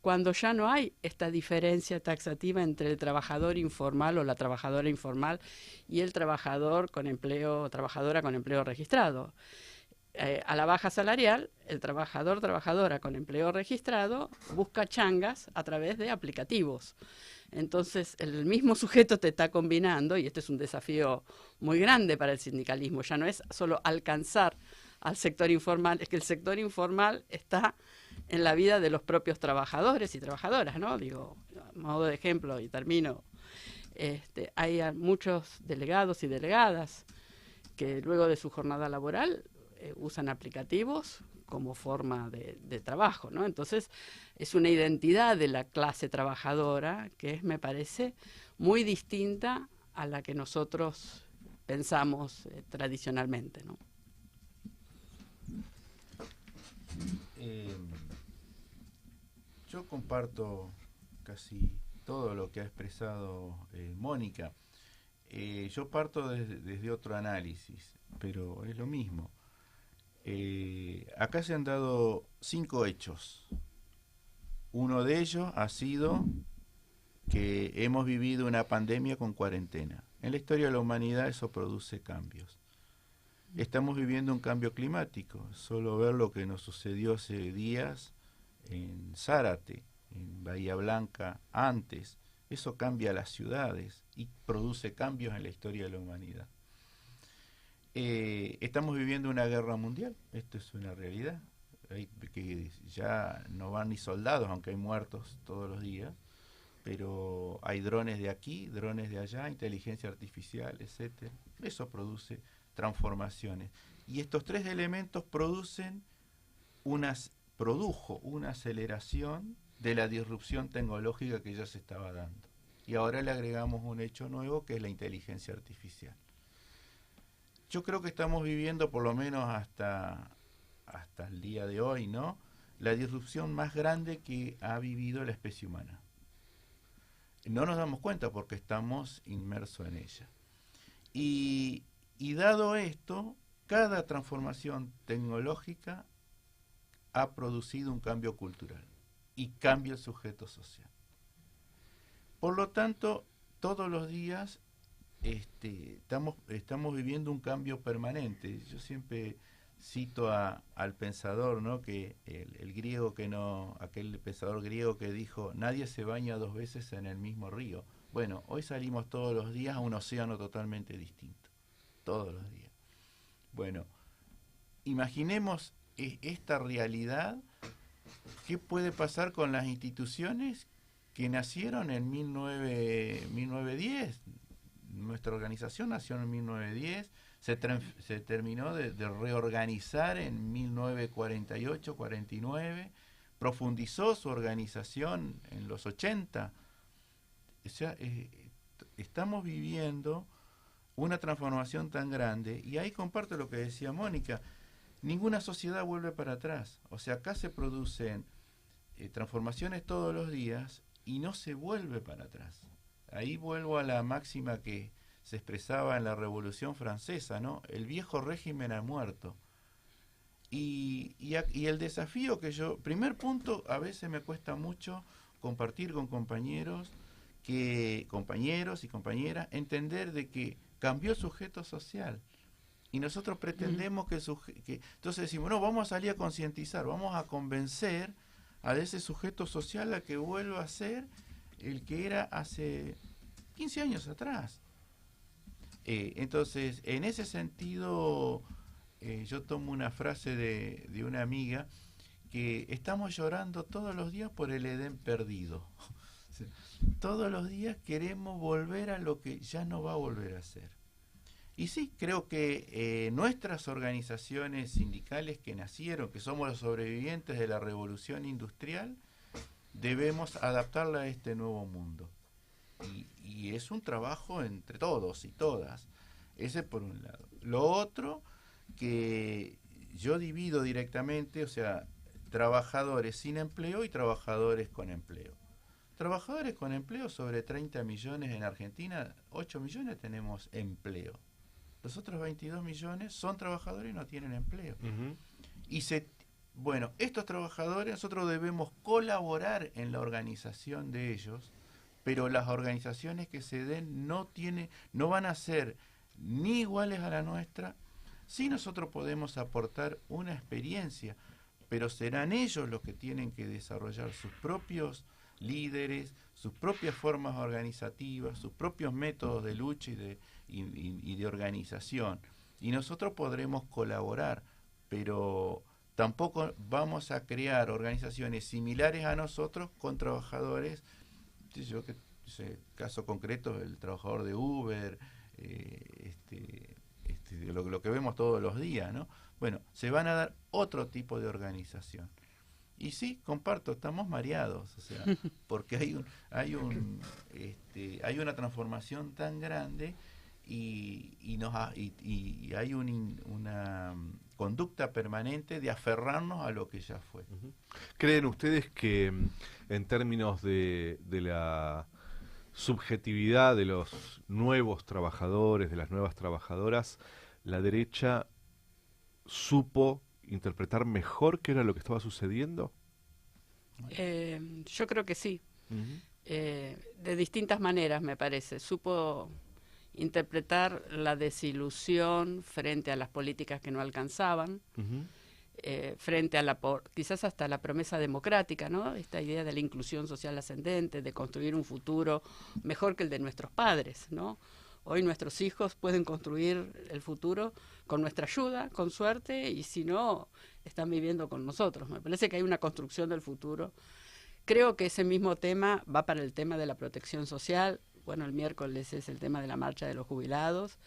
Cuando ya no hay esta diferencia taxativa entre el trabajador informal o la trabajadora informal y el trabajador con empleo, trabajadora con empleo registrado. A la baja salarial, el trabajadora con empleo registrado busca changas a través de aplicativos. Entonces, el mismo sujeto te está combinando, y este es un desafío muy grande para el sindicalismo, ya no es solo alcanzar al sector informal, es que el sector informal está en la vida de los propios trabajadores y trabajadoras, ¿no? Digo, a modo de ejemplo, y termino, hay muchos delegados y delegadas que luego de su jornada laboral usan aplicativos como forma de trabajo, ¿no? Entonces, es una identidad de la clase trabajadora que es, me parece, muy distinta a la que nosotros pensamos tradicionalmente, ¿no? Yo comparto casi todo lo que ha expresado Mónica. Yo parto desde otro análisis, pero es lo mismo. Acá se han dado 5 hechos. Uno de ellos ha sido que hemos vivido una pandemia con cuarentena. En la historia de la humanidad eso produce cambios. Estamos viviendo un cambio climático. Solo ver lo que nos sucedió hace días en Zárate, en Bahía Blanca, antes. Eso cambia las ciudades y produce cambios en la historia de la humanidad. Estamos viviendo una guerra mundial. Esto es una realidad. Que ya no van ni soldados, aunque hay muertos todos los días. Pero hay drones de aquí, drones de allá, inteligencia artificial, etcétera. Eso produce transformaciones. Y estos tres elementos produjo una aceleración de la disrupción tecnológica que ya se estaba dando. Y ahora le agregamos un hecho nuevo que es la inteligencia artificial. Yo creo que estamos viviendo, por lo menos hasta el día de hoy, ¿no?, la disrupción más grande que ha vivido la especie humana. No nos damos cuenta porque estamos inmersos en ella. Y dado esto, cada transformación tecnológica ha producido un cambio cultural y cambia el sujeto social. Por lo tanto, todos los días estamos viviendo un cambio permanente. Yo siempre cito al pensador, ¿no?, que el griego aquel pensador griego que dijo: nadie se baña dos veces en el mismo río. Bueno, hoy salimos todos los días a un océano totalmente distinto, todos los días. Bueno, imaginemos esta realidad. ¿Qué puede pasar con las instituciones que nacieron en 1910? Nuestra organización nació en 1910, se terminó de reorganizar en 1948-49, profundizó su organización en los 80. O sea, estamos viviendo una transformación tan grande, y ahí comparto lo que decía Mónica. Ninguna sociedad vuelve para atrás. O sea, acá se producen transformaciones todos los días y no se vuelve para atrás. Ahí vuelvo a la máxima que se expresaba en la Revolución Francesa, ¿no? El viejo régimen ha muerto. Y el desafío primer punto, a veces me cuesta mucho compartir con compañeros y compañeras, entender de que cambió el sujeto social. Y nosotros pretendemos que entonces decimos, no, vamos a salir a concientizar, vamos a convencer a ese sujeto social a que vuelva a ser el que era hace 15 años atrás. Entonces, en ese sentido, yo tomo una frase de una amiga, que estamos llorando todos los días por el Edén perdido. Todos los días queremos volver a lo que ya no va a volver a ser. Y sí, creo que nuestras organizaciones sindicales que nacieron, que somos los sobrevivientes de la revolución industrial, debemos adaptarla a este nuevo mundo. Y es un trabajo entre todos y todas. Ese por un lado. Lo otro, que yo divido directamente, o sea, trabajadores sin empleo y trabajadores con empleo. Trabajadores con empleo, sobre 30 millones en Argentina, 8 millones tenemos empleo. Los otros 22 millones son trabajadores y no tienen empleo. Uh-huh. Bueno, estos trabajadores, nosotros debemos colaborar en la organización de ellos, pero las organizaciones que se den no van a ser ni iguales a la nuestra. Sí, nosotros podemos aportar una experiencia, pero serán ellos los que tienen que desarrollar sus propios líderes, sus propias formas organizativas, sus propios métodos de lucha y de organización. Y nosotros podremos colaborar, pero tampoco vamos a crear organizaciones similares a nosotros con trabajadores. Caso concreto, el trabajador de Uber, lo que vemos todos los días, ¿no? Bueno, se van a dar otro tipo de organización. Y sí, comparto, estamos mareados, o sea, porque hay una transformación tan grande y hay una conducta permanente de aferrarnos a lo que ya fue. Uh-huh. ¿Creen ustedes que en términos de la subjetividad de los nuevos trabajadores, de las nuevas trabajadoras, la derecha supo interpretar mejor qué era lo que estaba sucediendo? Yo creo que sí. Uh-huh. De distintas maneras, me parece. Supo interpretar la desilusión frente a las políticas que no alcanzaban, frente a quizás hasta la promesa democrática, ¿no? Esta idea de la inclusión social ascendente, de construir un futuro mejor que el de nuestros padres, ¿no? Hoy nuestros hijos pueden construir el futuro con nuestra ayuda, con suerte, y si no, están viviendo con nosotros. Me parece que hay una construcción del futuro. Creo que ese mismo tema va para el tema de la protección social. Bueno, el miércoles es el tema de la marcha de los jubilados.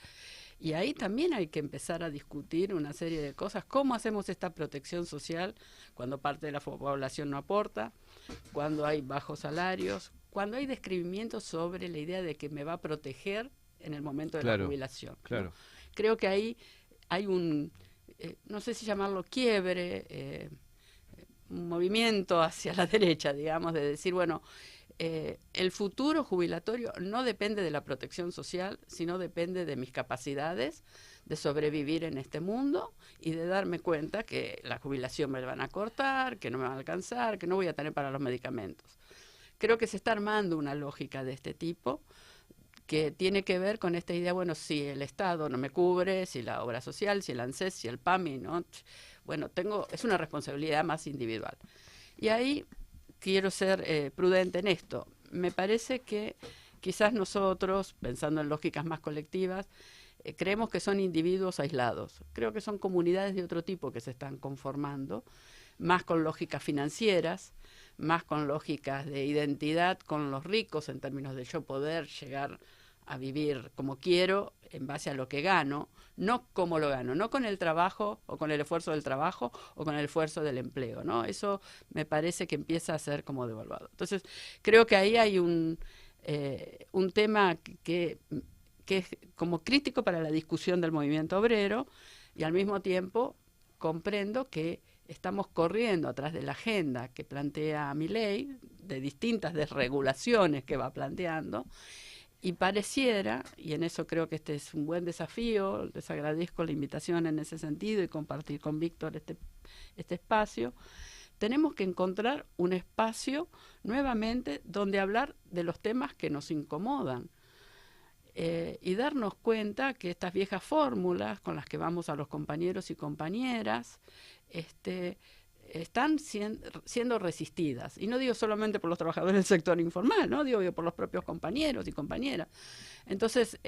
Y ahí también hay que empezar a discutir una serie de cosas. ¿Cómo hacemos esta protección social cuando parte de la población no aporta? Cuando hay bajos salarios, cuando hay describimientos sobre la idea de que me va a proteger en el momento de la jubilación. Claro. ¿No? Creo que ahí hay un, no sé si llamarlo quiebre, un movimiento hacia la derecha, digamos, de decir, bueno, el futuro jubilatorio no depende de la protección social, sino depende de mis capacidades de sobrevivir en este mundo y de darme cuenta que la jubilación me la van a cortar, que no me va a alcanzar, que no voy a tener para los medicamentos. Creo que se está armando una lógica de este tipo que tiene que ver con esta idea, bueno, si el Estado no me cubre, si la obra social, si el ANSES, si el PAMI, ¿no? Bueno, es una responsabilidad más individual. Y ahí quiero ser prudente en esto. Me parece que quizás nosotros, pensando en lógicas más colectivas, creemos que son individuos aislados. Creo que son comunidades de otro tipo que se están conformando, más con lógicas financieras, más con lógicas de identidad con los ricos en términos de yo poder llegar a vivir como quiero en base a lo que gano, no como lo gano, no con el trabajo o con el esfuerzo del trabajo o con el esfuerzo del empleo, ¿no? Eso me parece que empieza a ser como devaluado. Entonces, creo que ahí hay un tema que es como crítico para la discusión del movimiento obrero, y al mismo tiempo comprendo que estamos corriendo atrás de la agenda que plantea Milei, de distintas desregulaciones que va planteando, y pareciera, y en eso creo que este es un buen desafío, les agradezco la invitación en ese sentido y compartir con Víctor este espacio, tenemos que encontrar un espacio nuevamente donde hablar de los temas que nos incomodan. Y darnos cuenta que estas viejas fórmulas con las que vamos a los compañeros y compañeras están siendo resistidas. Y no digo solamente por los trabajadores del sector informal, ¿no? Digo por los propios compañeros y compañeras. Entonces,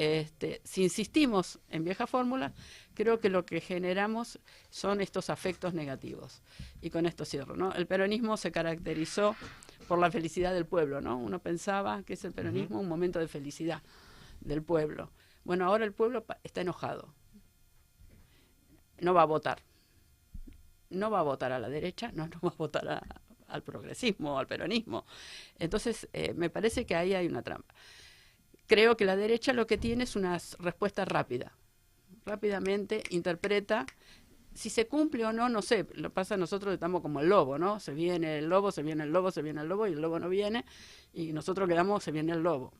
si insistimos en viejas fórmulas, creo que lo que generamos son estos afectos negativos. Y con esto cierro, ¿no? El peronismo se caracterizó por la felicidad del pueblo, ¿no? Uno pensaba que es el peronismo un momento de felicidad del pueblo. Bueno, ahora el pueblo está enojado. No va a votar. No va a votar a la derecha, no va a votar al progresismo, al peronismo. Entonces, me parece que ahí hay una trampa. Creo que la derecha lo que tiene es una respuesta rápida. Rápidamente interpreta. Si se cumple o no, no sé. Lo que pasa, nosotros estamos como el lobo, ¿no? Se viene el lobo, se viene el lobo, se viene el lobo, y el lobo no viene, y nosotros quedamos, se viene el lobo.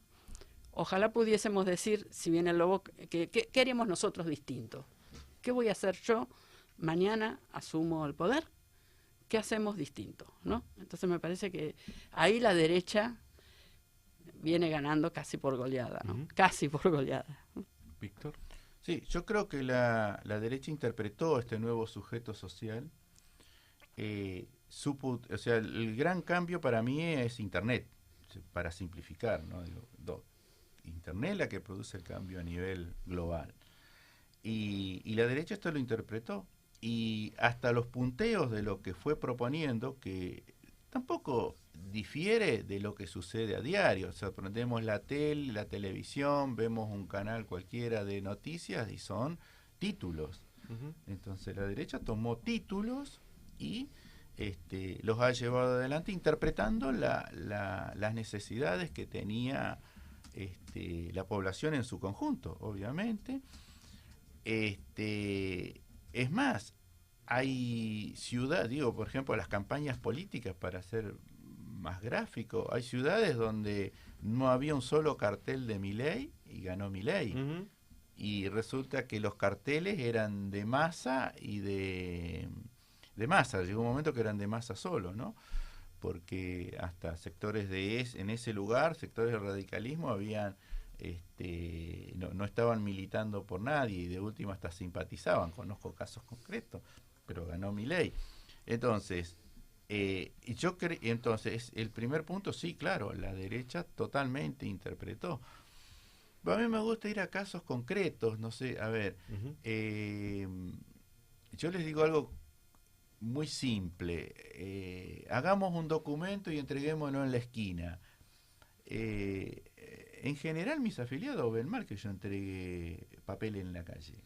Ojalá pudiésemos decir, si viene el lobo, ¿qué haríamos nosotros distinto? ¿Qué voy a hacer yo? Mañana asumo el poder. ¿Qué hacemos distinto? ¿No? Entonces me parece que ahí la derecha viene ganando casi por goleada, ¿no? Casi por goleada. Víctor. Sí, yo creo que la derecha interpretó este nuevo sujeto social. O sea, el gran cambio para mí es Internet, para simplificar, ¿no? Internet es la que produce el cambio a nivel global. Y la derecha esto lo interpretó. Y hasta los punteos de lo que fue proponiendo, que tampoco difiere de lo que sucede a diario. O sea, prendemos la televisión, vemos un canal cualquiera de noticias y son títulos. Entonces la derecha tomó títulos y los ha llevado adelante interpretando las necesidades que tenía la población en su conjunto, obviamente. Es más, hay ciudades, digo, por ejemplo, las campañas políticas, para ser más gráfico, hay ciudades donde no había un solo cartel de Milei y ganó Milei. Y resulta que los carteles eran de Massa y de Massa. Llegó un momento que eran de Massa solo, ¿no? Porque hasta sectores en ese lugar, sectores del radicalismo, habían no estaban militando por nadie y de última hasta simpatizaban. Conozco casos concretos, pero ganó Milei. Entonces, entonces el primer punto, sí, claro, la derecha totalmente interpretó. Pero a mí me gusta ir a casos concretos, no sé, a ver, yo les digo algo muy simple. Hagamos un documento y entreguémoslo en la esquina. En general mis afiliados ven mal que yo entregue papel en la calle.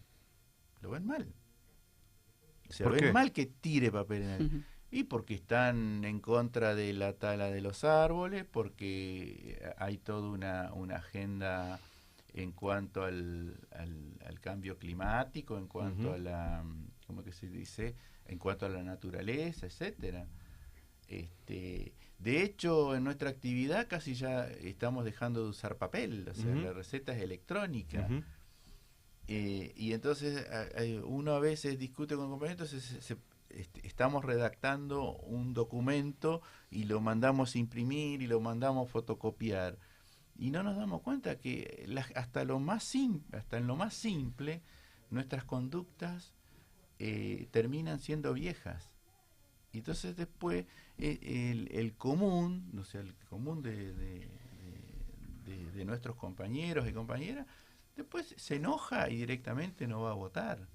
Lo ven mal. O sea, ven mal que tire papel en la calle. Y porque están en contra de la tala de los árboles, porque hay toda una agenda en cuanto al cambio climático, en cuanto a la, ¿cómo que se dice? En cuanto a la naturaleza, etcétera. De hecho, en nuestra actividad casi ya estamos dejando de usar papel, o sea, la receta es electrónica. Y entonces uno a veces discute con compañeros, entonces estamos redactando un documento y lo mandamos a imprimir y lo mandamos a fotocopiar. Y no nos damos cuenta que hasta en lo más simple, nuestras conductas terminan siendo viejas. Y entonces después el común, o sea, el común de nuestros compañeros y compañeras, después se enoja y directamente no va a votar.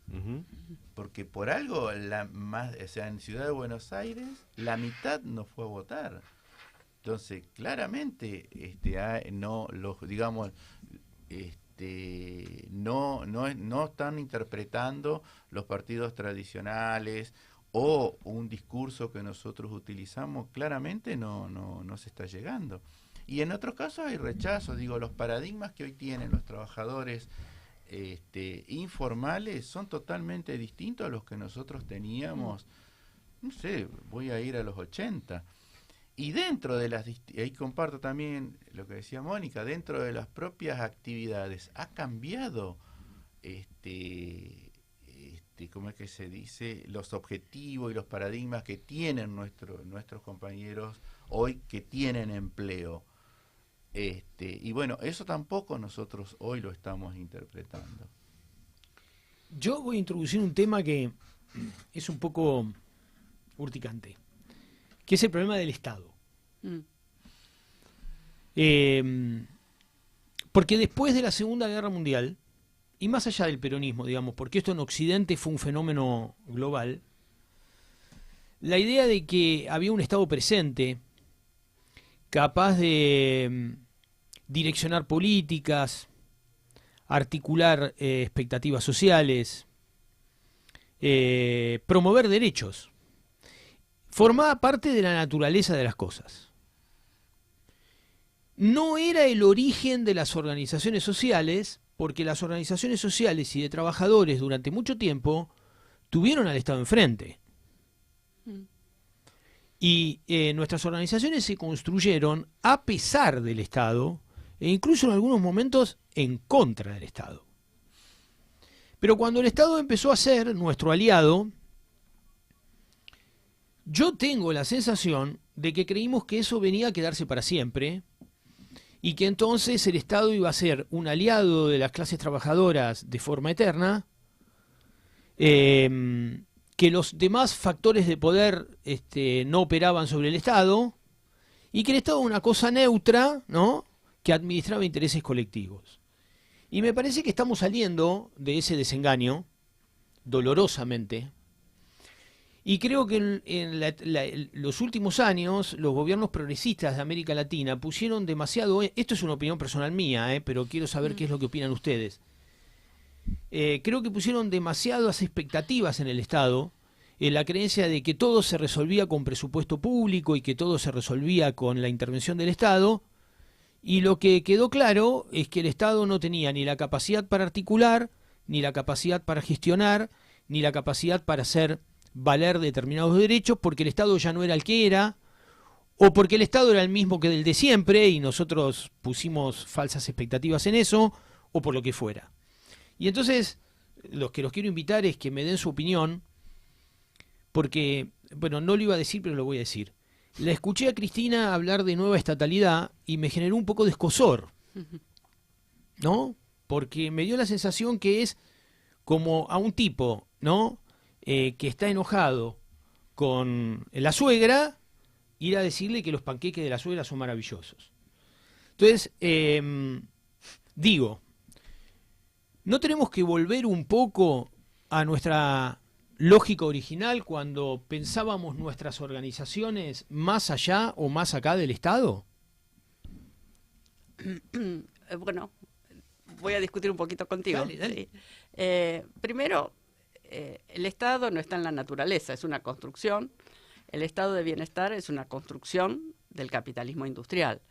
Porque por algo, o sea, en Ciudad de Buenos Aires, la mitad no fue a votar. Entonces, claramente, no están interpretando los partidos tradicionales o un discurso que nosotros utilizamos, claramente no se está llegando. Y en otros casos hay rechazo, los paradigmas que hoy tienen los trabajadores informales son totalmente distintos a los que nosotros teníamos, no sé, voy a ir a los 80. Y dentro de ahí comparto también lo que decía Mónica, dentro de las propias actividades ha cambiado ¿cómo es que se dice? Los objetivos y los paradigmas que tienen nuestros compañeros hoy que tienen empleo. Y bueno, eso tampoco nosotros hoy lo estamos interpretando. Yo voy a introducir un tema que es un poco urticante, que es el problema del Estado. Porque después de la Segunda Guerra Mundial, y más allá del peronismo, porque esto en Occidente fue un fenómeno global, la idea de que había un Estado presente, capaz de direccionar políticas, articular expectativas sociales, promover derechos, formaba parte de la naturaleza de las cosas. No era el origen de las organizaciones sociales, porque las organizaciones sociales y de trabajadores durante mucho tiempo tuvieron al Estado enfrente. Y nuestras organizaciones se construyeron a pesar del Estado e incluso en algunos momentos en contra del Estado. Pero cuando el Estado empezó a ser nuestro aliado, yo tengo la sensación de que creímos que eso venía a quedarse para siempre y que entonces el Estado iba a ser un aliado de las clases trabajadoras de forma eterna, que los demás factores de poder no operaban sobre el Estado y que el Estado era una cosa neutra, ¿no?, que administraba intereses colectivos. Y me parece que estamos saliendo de ese desengaño dolorosamente. Y creo que en los últimos años los gobiernos progresistas de América Latina pusieron demasiado, esto es una opinión personal mía, pero quiero saber qué es lo que opinan ustedes. Creo que pusieron demasiadas expectativas en el Estado, en la creencia de que todo se resolvía con presupuesto público y que todo se resolvía con la intervención del Estado, y lo que quedó claro es que el Estado no tenía ni la capacidad para articular, ni la capacidad para gestionar, ni la capacidad para hacer valer determinados derechos, porque el Estado ya no era el que era, o porque el Estado era el mismo que el de siempre y nosotros pusimos falsas expectativas en eso, o por lo que fuera. Y entonces, los que los quiero invitar es que me den su opinión, porque, bueno, no lo iba a decir, pero lo voy a decir. La escuché a Cristina hablar de nueva estatalidad y me generó un poco de escozor. ¿no? Porque me dio la sensación que es como a un tipo, ¿no? Que está enojado con la suegra, ir a decirle que los panqueques de la suegra son maravillosos. Entonces, digo, ¿no tenemos que volver un poco a nuestra lógica original cuando pensábamos nuestras organizaciones más allá o más acá del Estado? Bueno, voy a discutir un poquito contigo. Dale, dale. Sí. Primero, el Estado no está en la naturaleza, es una construcción. El estado de bienestar es una construcción del capitalismo industrial.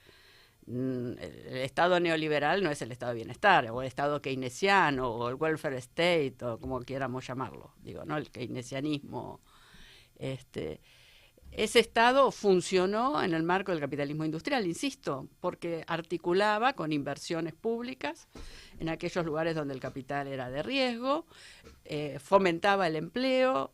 El estado neoliberal no es el estado de bienestar, o el estado keynesiano, o el welfare state, o como quieramos llamarlo, digo, ¿no? El keynesianismo. Ese estado funcionó en el marco del capitalismo industrial, insisto, porque articulaba con inversiones públicas en aquellos lugares donde el capital era de riesgo, fomentaba el empleo,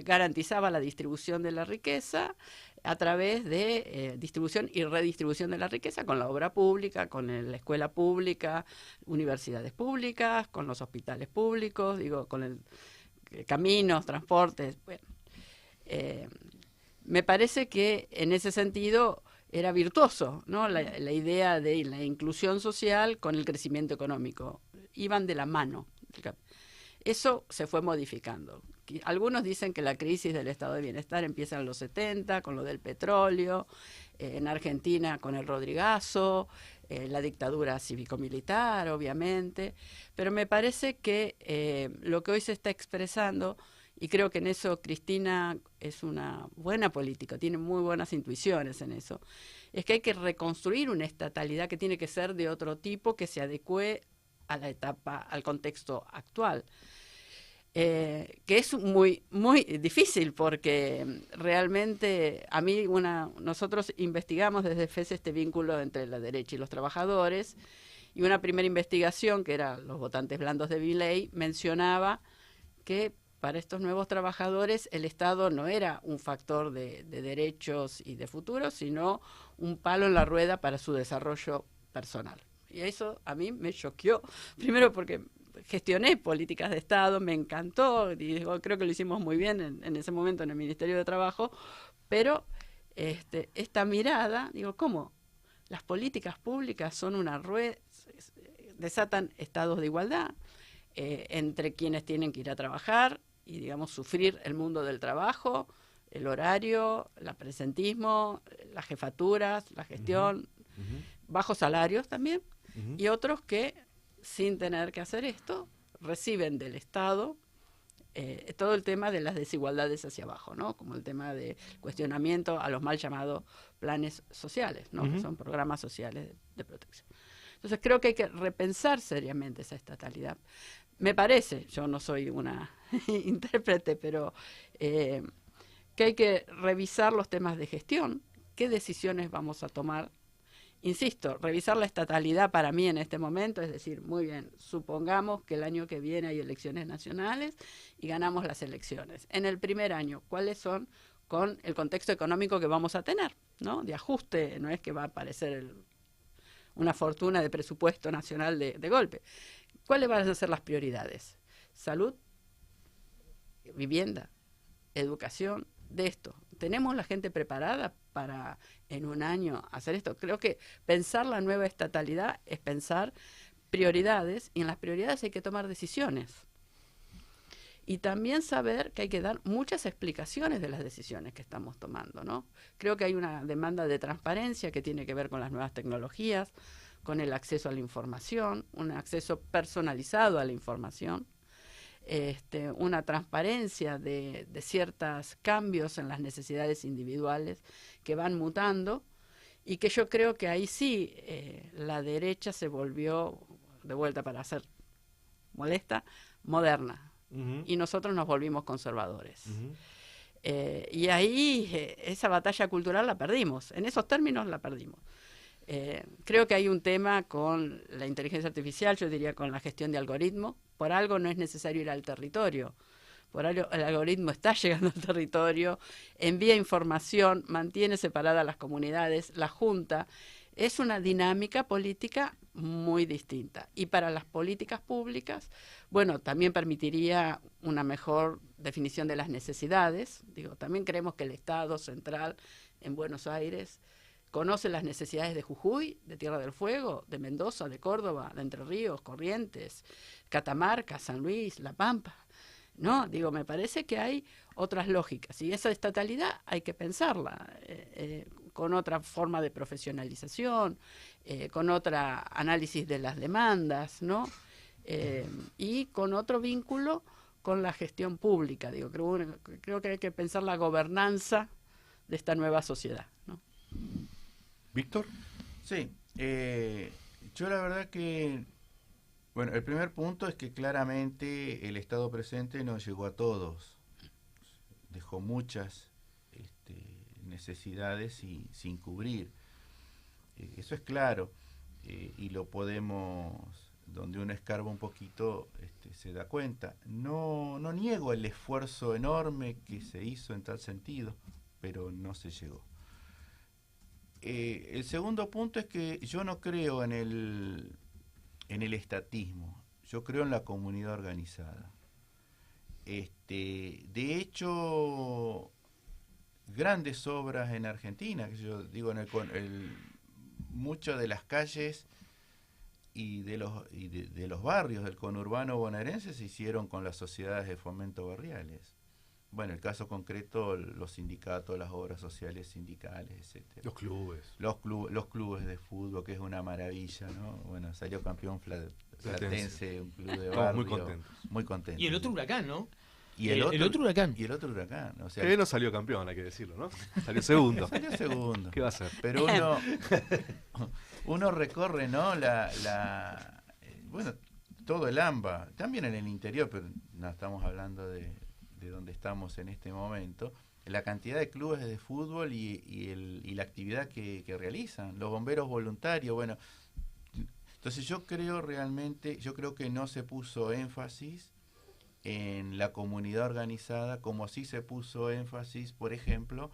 garantizaba la distribución de la riqueza a través de distribución y redistribución de la riqueza con la obra pública, con la escuela pública, universidades públicas, con los hospitales públicos, digo, con caminos, transportes. Bueno, me parece que en ese sentido era virtuoso, ¿no? La idea de la inclusión social con el crecimiento económico. Iban de la mano. Eso se fue modificando. Algunos dicen que la crisis del estado de bienestar empieza en los 70, con lo del petróleo, en Argentina con el Rodrigazo, la dictadura cívico-militar, obviamente, pero me parece que lo que hoy se está expresando, y creo que en eso Cristina es una buena política, tiene muy buenas intuiciones en eso, es que hay que reconstruir una estatalidad que tiene que ser de otro tipo, que se adecue a la etapa, al contexto actual. Que es muy difícil porque realmente nosotros investigamos desde FES este vínculo entre la derecha y los trabajadores, y una primera investigación, que era los votantes blandos de Milei, mencionaba que para estos nuevos trabajadores el Estado no era un factor de derechos y de futuro, sino un palo en la rueda para su desarrollo personal. Y eso a mí me choqueó, primero porque gestioné políticas de Estado, me encantó, y digo, creo que lo hicimos muy bien en ese momento en el Ministerio de Trabajo, pero esta mirada, digo, ¿cómo? Las políticas públicas son una rueda, desatan estados de igualdad entre quienes tienen que ir a trabajar y, digamos, sufrir el mundo del trabajo, el horario, el presentismo, las jefaturas, la gestión, bajos salarios también, y otros que, sin tener que hacer esto, reciben del Estado todo el tema de las desigualdades hacia abajo, ¿no? Como el tema de cuestionamiento a los mal llamados planes sociales, ¿no? Que son programas sociales de protección. Entonces creo que hay que repensar seriamente esa estatalidad. Me parece, yo no soy una intérprete, pero que hay que revisar los temas de gestión, qué decisiones vamos a tomar. Insisto, revisar la estatalidad para mí en este momento, es decir, muy bien, supongamos que el año que viene hay elecciones nacionales y ganamos las elecciones. En el primer año, ¿cuáles son con el contexto económico que vamos a tener, ¿no? De ajuste, no es que va a aparecer una fortuna de presupuesto nacional de golpe. ¿Cuáles van a ser las prioridades? Salud, vivienda, educación, de esto. ¿Tenemos la gente preparada para en un año hacer esto? Creo que pensar la nueva estatalidad es pensar prioridades, y en las prioridades hay que tomar decisiones. Y también saber que hay que dar muchas explicaciones de las decisiones que estamos tomando, ¿no? Creo que hay una demanda de transparencia que tiene que ver con las nuevas tecnologías, con el acceso a la información, un acceso personalizado a la información, una transparencia de ciertos cambios en las necesidades individuales que van mutando, y que yo creo que ahí sí la derecha se volvió, de vuelta para ser molesta, moderna, y nosotros nos volvimos conservadores. Y ahí esa batalla cultural la perdimos, en esos términos la perdimos. Creo que hay un tema con la inteligencia artificial, yo diría con la gestión de algoritmos. Por algo no es necesario ir al territorio, por algo el algoritmo está llegando al territorio, envía información, mantiene separadas las comunidades, la junta, es una dinámica política muy distinta. Y para las políticas públicas, bueno, también permitiría una mejor definición de las necesidades. Digo, también creemos que el Estado central en Buenos Aires conoce las necesidades de Jujuy, de Tierra del Fuego, de Mendoza, de Córdoba, de Entre Ríos, Corrientes, Catamarca, San Luis, La Pampa. No, digo, me parece que hay otras lógicas y esa estatalidad hay que pensarla con otra forma de profesionalización, con otra análisis de las demandas, ¿no? Y con otro vínculo con la gestión pública. Digo, creo que hay que pensar la gobernanza de esta nueva sociedad, ¿no? ¿Víctor? Sí, yo la verdad que, bueno, el primer punto es que claramente el Estado presente no llegó a todos, dejó muchas necesidades sin cubrir, eso es claro, y lo podemos, donde uno escarba un poquito, se da cuenta. No niego el esfuerzo enorme que se hizo en tal sentido, pero no se llegó. El segundo punto es que yo no creo en el estatismo, yo creo en la comunidad organizada. De hecho, grandes obras en Argentina, que yo digo, muchas de las calles y de los barrios del conurbano bonaerense se hicieron con las sociedades de fomento barriales. Bueno, el caso concreto, los sindicatos, las obras sociales sindicales, etcétera. Los clubes. Los clubes de fútbol, que es una maravilla, ¿no? Bueno, salió campeón Platense, un club de barrio. Muy contentos. Muy contentos. Y el otro Huracán, ¿no? Y el otro Huracán. Y el otro Huracán. O sea, Que no salió campeón, hay que decirlo, ¿no? Salió segundo. Salió segundo. ¿Qué va a hacer? Pero uno recorre, ¿no? Bueno, todo el AMBA, también en el interior, pero no estamos hablando de donde estamos en este momento, la cantidad de clubes de fútbol y la actividad que realizan, los bomberos voluntarios, bueno. Entonces yo creo que no se puso énfasis en la comunidad organizada como sí se puso énfasis, por ejemplo,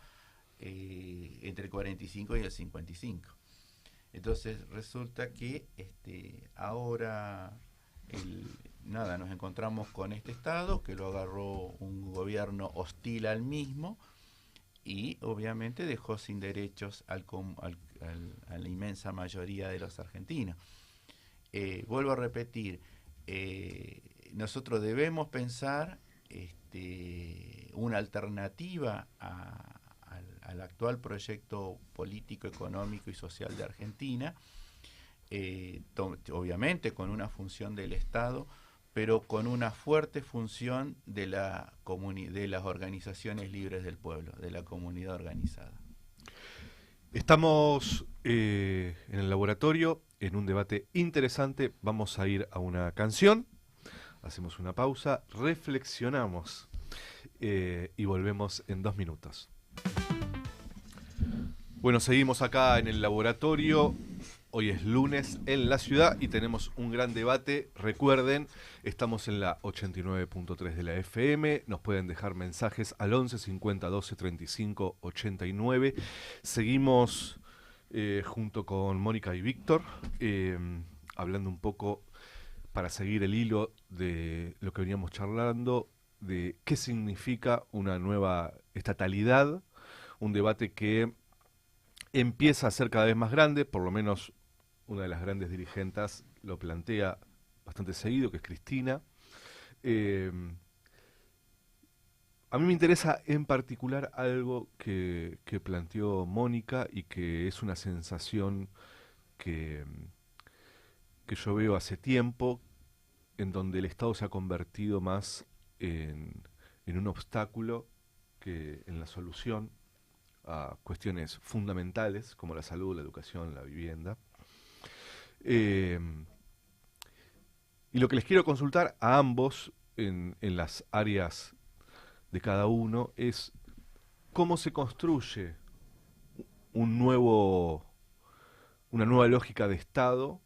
entre el 45 y el 55. Entonces resulta que ahora nos encontramos con este Estado que lo agarró un gobierno hostil al mismo y obviamente dejó sin derechos a la inmensa mayoría de los argentinos. Vuelvo a repetir, nosotros debemos pensar una alternativa al actual proyecto político, económico y social de Argentina, obviamente con una función del Estado, pero con una fuerte función de las organizaciones libres del pueblo, de la comunidad organizada. Estamos en el laboratorio, en un debate interesante. Vamos a ir a una canción, hacemos una pausa, reflexionamos y volvemos en 2 minutos. Bueno, seguimos acá en el laboratorio. Hoy es lunes en la ciudad y tenemos un gran debate. Recuerden, estamos en la 89.3 de la FM. Nos pueden dejar mensajes al 11 50 12 35 89. Seguimos junto con Mónica y Víctor, hablando un poco para seguir el hilo de lo que veníamos charlando, de qué significa una nueva estatalidad, un debate que empieza a ser cada vez más grande, por lo menos una de las grandes dirigentes lo plantea bastante seguido, que es Cristina. A mí me interesa en particular algo que planteó Mónica y que es una sensación que yo veo hace tiempo, en donde el Estado se ha convertido más en un obstáculo que en la solución a cuestiones fundamentales como la salud, la educación, la vivienda. Y lo que les quiero consultar a ambos en las áreas de cada uno es cómo se construye una nueva lógica de Estado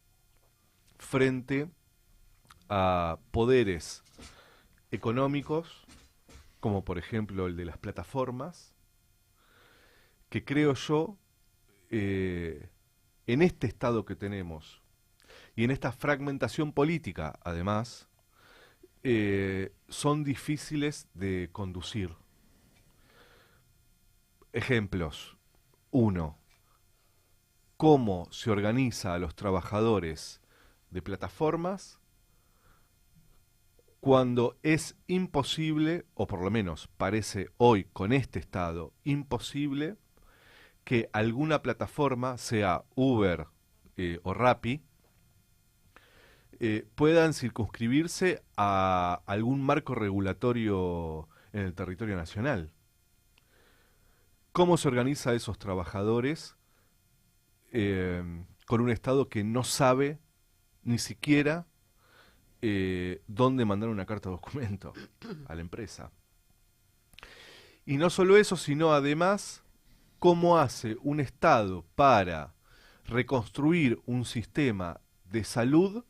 frente a poderes económicos, como por ejemplo el de las plataformas, que creo yo en este estado que tenemos y en esta fragmentación política, además, son difíciles de conducir. Ejemplos. 1. Cómo se organiza a los trabajadores de plataformas cuando es imposible, o por lo menos parece hoy con este estado imposible, que alguna plataforma, sea Uber o Rappi, puedan circunscribirse a algún marco regulatorio en el territorio nacional. ¿Cómo se organiza a esos trabajadores con un Estado que no sabe ni siquiera dónde mandar una carta de documento a la empresa? Y no solo eso, sino además, ¿cómo hace un Estado para reconstruir un sistema de salud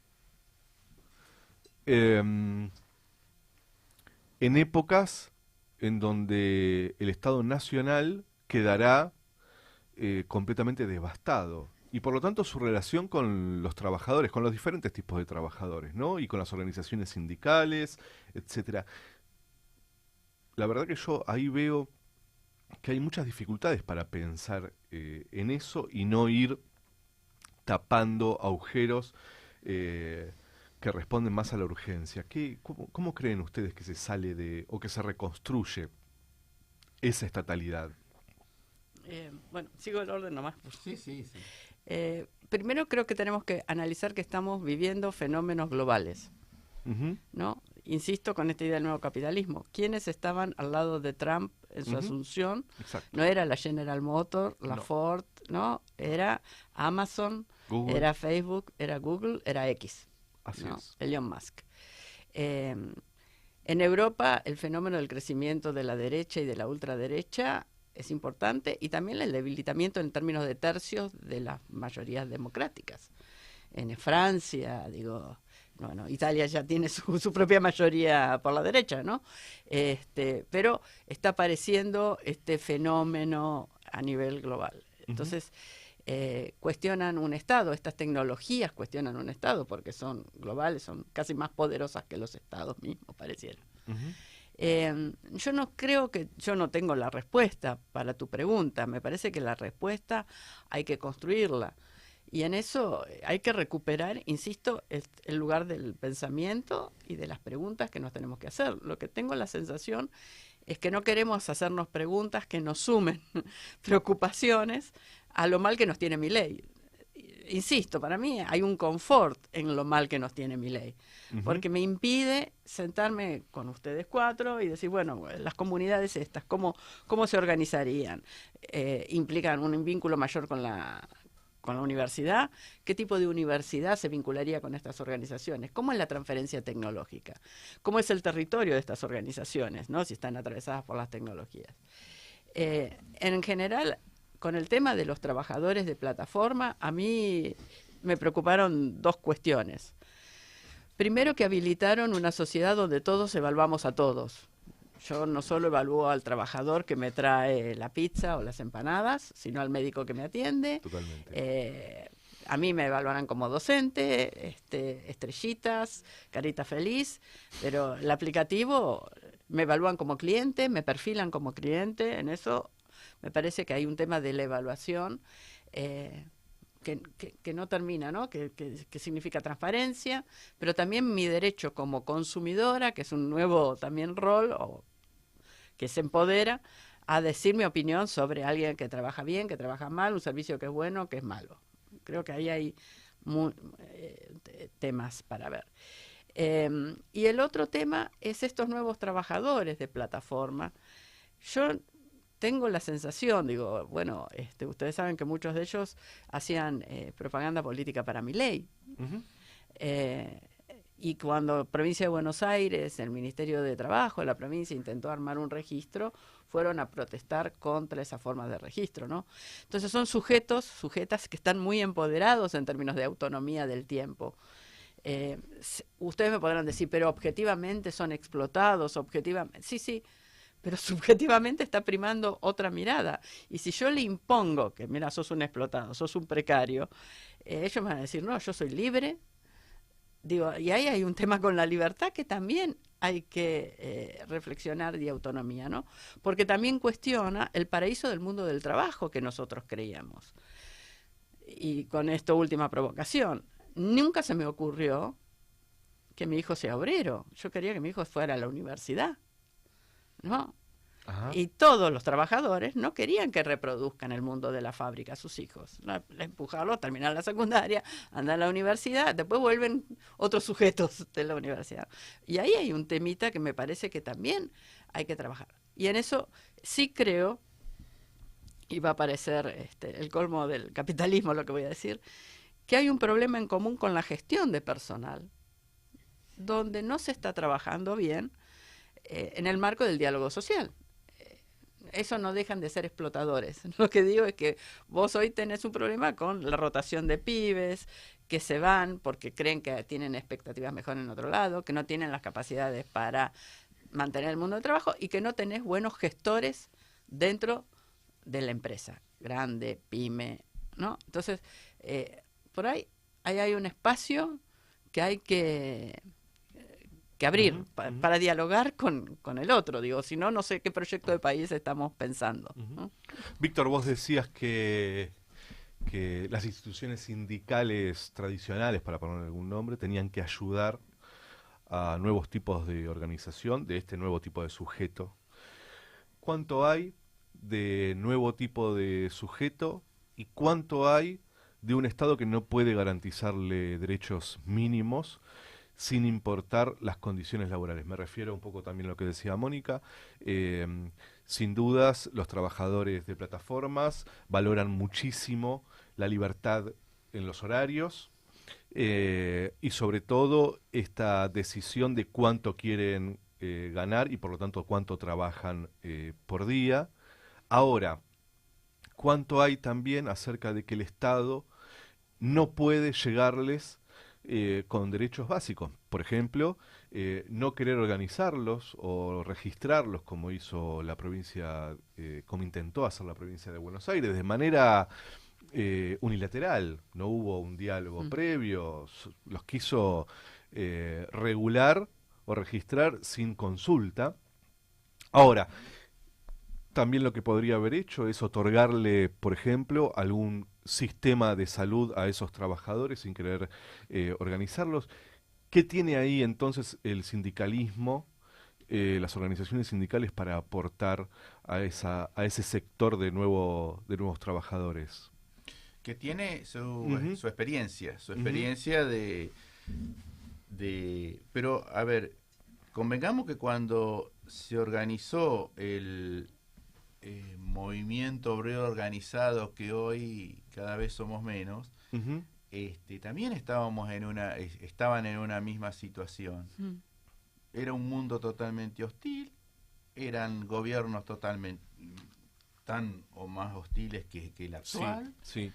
en épocas en donde el Estado nacional quedará completamente devastado? Y por lo tanto su relación con los trabajadores, con los diferentes tipos de trabajadores, ¿no? Y con las organizaciones sindicales, etcétera. La verdad que yo ahí veo que hay muchas dificultades para pensar en eso y no ir tapando agujeros que responden más a la urgencia. ¿Cómo creen ustedes que se sale o que se reconstruye esa estatalidad? Bueno, sigo el orden nomás. Sí. Primero creo que tenemos que analizar que estamos viviendo fenómenos globales, ¿no? Insisto con esta idea del nuevo capitalismo. ¿Quiénes estaban al lado de Trump en su asunción? Exacto. No era la General Motors, la Ford, ¿no? Era Amazon, Google. era Facebook, era Google, era X. Así ¿no? es. Elon Musk. En Europa el fenómeno del crecimiento de la derecha y de la ultraderecha es importante, y también el debilitamiento en términos de tercios de las mayorías democráticas. En Francia, Italia ya tiene su propia mayoría por la derecha, ¿no? Pero está apareciendo este fenómeno a nivel global. Entonces, cuestionan un Estado, estas tecnologías cuestionan un Estado porque son globales, son casi más poderosas que los Estados mismos, pareciera. Yo no tengo la respuesta para tu pregunta. Me parece que la respuesta hay que construirla. Y en eso hay que recuperar, insisto, el lugar del pensamiento y de las preguntas que nos tenemos que hacer. Lo que tengo la sensación es que no queremos hacernos preguntas que nos sumen preocupaciones a lo mal que nos tiene Milei. Insisto, para mí hay un confort en lo mal que nos tiene Milei, porque me impide sentarme con ustedes cuatro y decir, bueno, las comunidades estas, ¿cómo se organizarían? ¿Implican un vínculo mayor con la universidad? ¿Qué tipo de universidad se vincularía con estas organizaciones? ¿Cómo es la transferencia tecnológica? ¿Cómo es el territorio de estas organizaciones, ¿no? Si están atravesadas por las tecnologías? En general, con el tema de los trabajadores de plataforma, a mí me preocuparon dos cuestiones. Primero, que habilitaron una sociedad donde todos evaluamos a todos. Yo no solo evalúo al trabajador que me trae la pizza o las empanadas, sino al médico que me atiende. Totalmente. A mí me evaluarán como docente, estrellitas, carita feliz, pero el aplicativo me evalúan como cliente, me perfilan como cliente. En eso me parece que hay un tema de la evaluación que no termina, ¿no? Que significa transparencia, pero también mi derecho como consumidora, que es un nuevo también rol, que se empodera a decir mi opinión sobre alguien que trabaja bien, que trabaja mal, un servicio que es bueno, que es malo. Creo que ahí hay temas para ver. Y el otro tema es estos nuevos trabajadores de plataforma. Yo tengo la sensación, ustedes saben que muchos de ellos hacían propaganda política para Milei. Y cuando Provincia de Buenos Aires, el Ministerio de Trabajo de la provincia intentó armar un registro, fueron a protestar contra esa forma de registro, ¿no? Entonces son sujetas que están muy empoderados en términos de autonomía del tiempo. Ustedes me podrán decir, pero objetivamente son explotados, objetivamente. Sí, pero subjetivamente está primando otra mirada. Y si yo le impongo que, mira, sos un explotado, sos un precario, ellos me van a decir, no, yo soy libre. Digo, y ahí hay un tema con la libertad que también hay que reflexionar de autonomía, ¿no? Porque también cuestiona el paraíso del mundo del trabajo que nosotros creíamos. Y con esto última provocación, nunca se me ocurrió que mi hijo sea obrero. Yo quería que mi hijo fuera a la universidad, ¿no? Ajá. Y todos los trabajadores no querían que reproduzcan el mundo de la fábrica a sus hijos. Empujarlos a terminar la secundaria, andar a la universidad, después vuelven otros sujetos de la universidad. Y ahí hay un temita que me parece que también hay que trabajar. Y en eso sí creo, y va a parecer el colmo del capitalismo lo que voy a decir, que hay un problema en común con la gestión de personal, donde no se está trabajando bien en el marco del diálogo social. Eso no dejan de ser explotadores. Lo que digo es que vos hoy tenés un problema con la rotación de pibes que se van porque creen que tienen expectativas mejor en otro lado, que no tienen las capacidades para mantener el mundo del trabajo y que no tenés buenos gestores dentro de la empresa, grande, pyme, ¿no? Entonces, por ahí hay un espacio que hay que abrir para dialogar con el otro, digo, si no, no sé qué proyecto de país estamos pensando, ¿no? Víctor, vos decías que las instituciones sindicales tradicionales, para poner algún nombre, tenían que ayudar a nuevos tipos de organización, de este nuevo tipo de sujeto. ¿Cuánto hay de nuevo tipo de sujeto y cuánto hay de un Estado que no puede garantizarle derechos mínimos sin importar las condiciones laborales? Me refiero un poco también a lo que decía Mónica. Sin dudas, los trabajadores de plataformas valoran muchísimo la libertad en los horarios y sobre todo esta decisión de cuánto quieren ganar y por lo tanto cuánto trabajan por día. Ahora, ¿cuánto hay también acerca de que el Estado no puede llegarles con derechos básicos? Por ejemplo, no querer organizarlos o registrarlos como hizo la provincia, como intentó hacer la provincia de Buenos Aires, de manera unilateral. No hubo un diálogo previo, los quiso regular o registrar sin consulta. Ahora, también lo que podría haber hecho es otorgarle, por ejemplo, algún sistema de salud a esos trabajadores sin querer organizarlos. ¿Qué tiene ahí entonces el sindicalismo, las organizaciones sindicales para aportar a ese sector de nuevos trabajadores? Que tiene su experiencia pero a ver, convengamos que cuando se organizó el movimiento obrero organizado, que hoy cada vez somos menos, también estaban en una misma situación. Era un mundo totalmente hostil, eran gobiernos totalmente tan o más hostiles que el actual. Sí.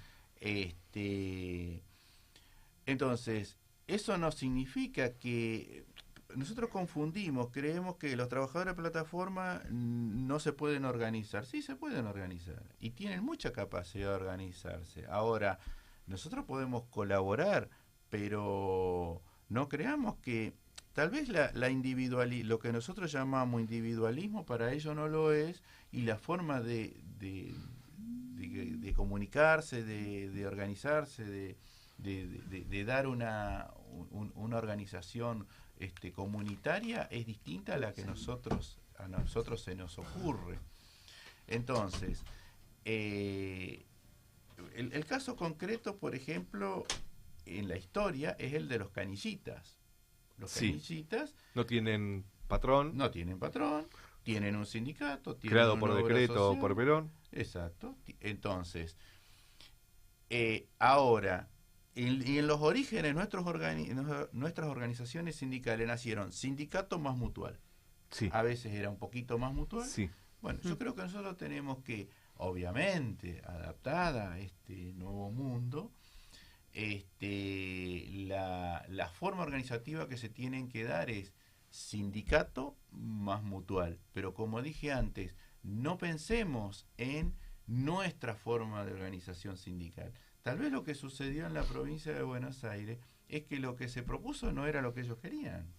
Entonces, eso no significa que nosotros confundimos, creemos que los trabajadores de plataforma no se pueden organizar. Sí, se pueden organizar y tienen mucha capacidad de organizarse. Ahora, nosotros podemos colaborar, pero no creamos que tal vez lo que nosotros llamamos individualismo para ellos no lo es, y la forma de comunicarse, de organizarse, de dar una organización comunitaria es distinta a la que a nosotros se nos ocurre. Entonces, el caso concreto, por ejemplo, en la historia es el de los canillitas. Los canillitas no tienen patrón. No tienen patrón, tienen un sindicato, creado por decreto o por Perón. Exacto. Entonces, ahora, en los orígenes nuestras organizaciones sindicales nacieron sindicato más mutual. Sí. A veces era un poquito más mutual. Sí. Bueno, yo creo que nosotros tenemos que, obviamente, adaptada a este nuevo mundo, la forma organizativa que se tienen que dar es sindicato más mutual. Pero como dije antes, no pensemos en nuestra forma de organización sindical. Tal vez lo que sucedió en la provincia de Buenos Aires es que lo que se propuso no era lo que ellos querían.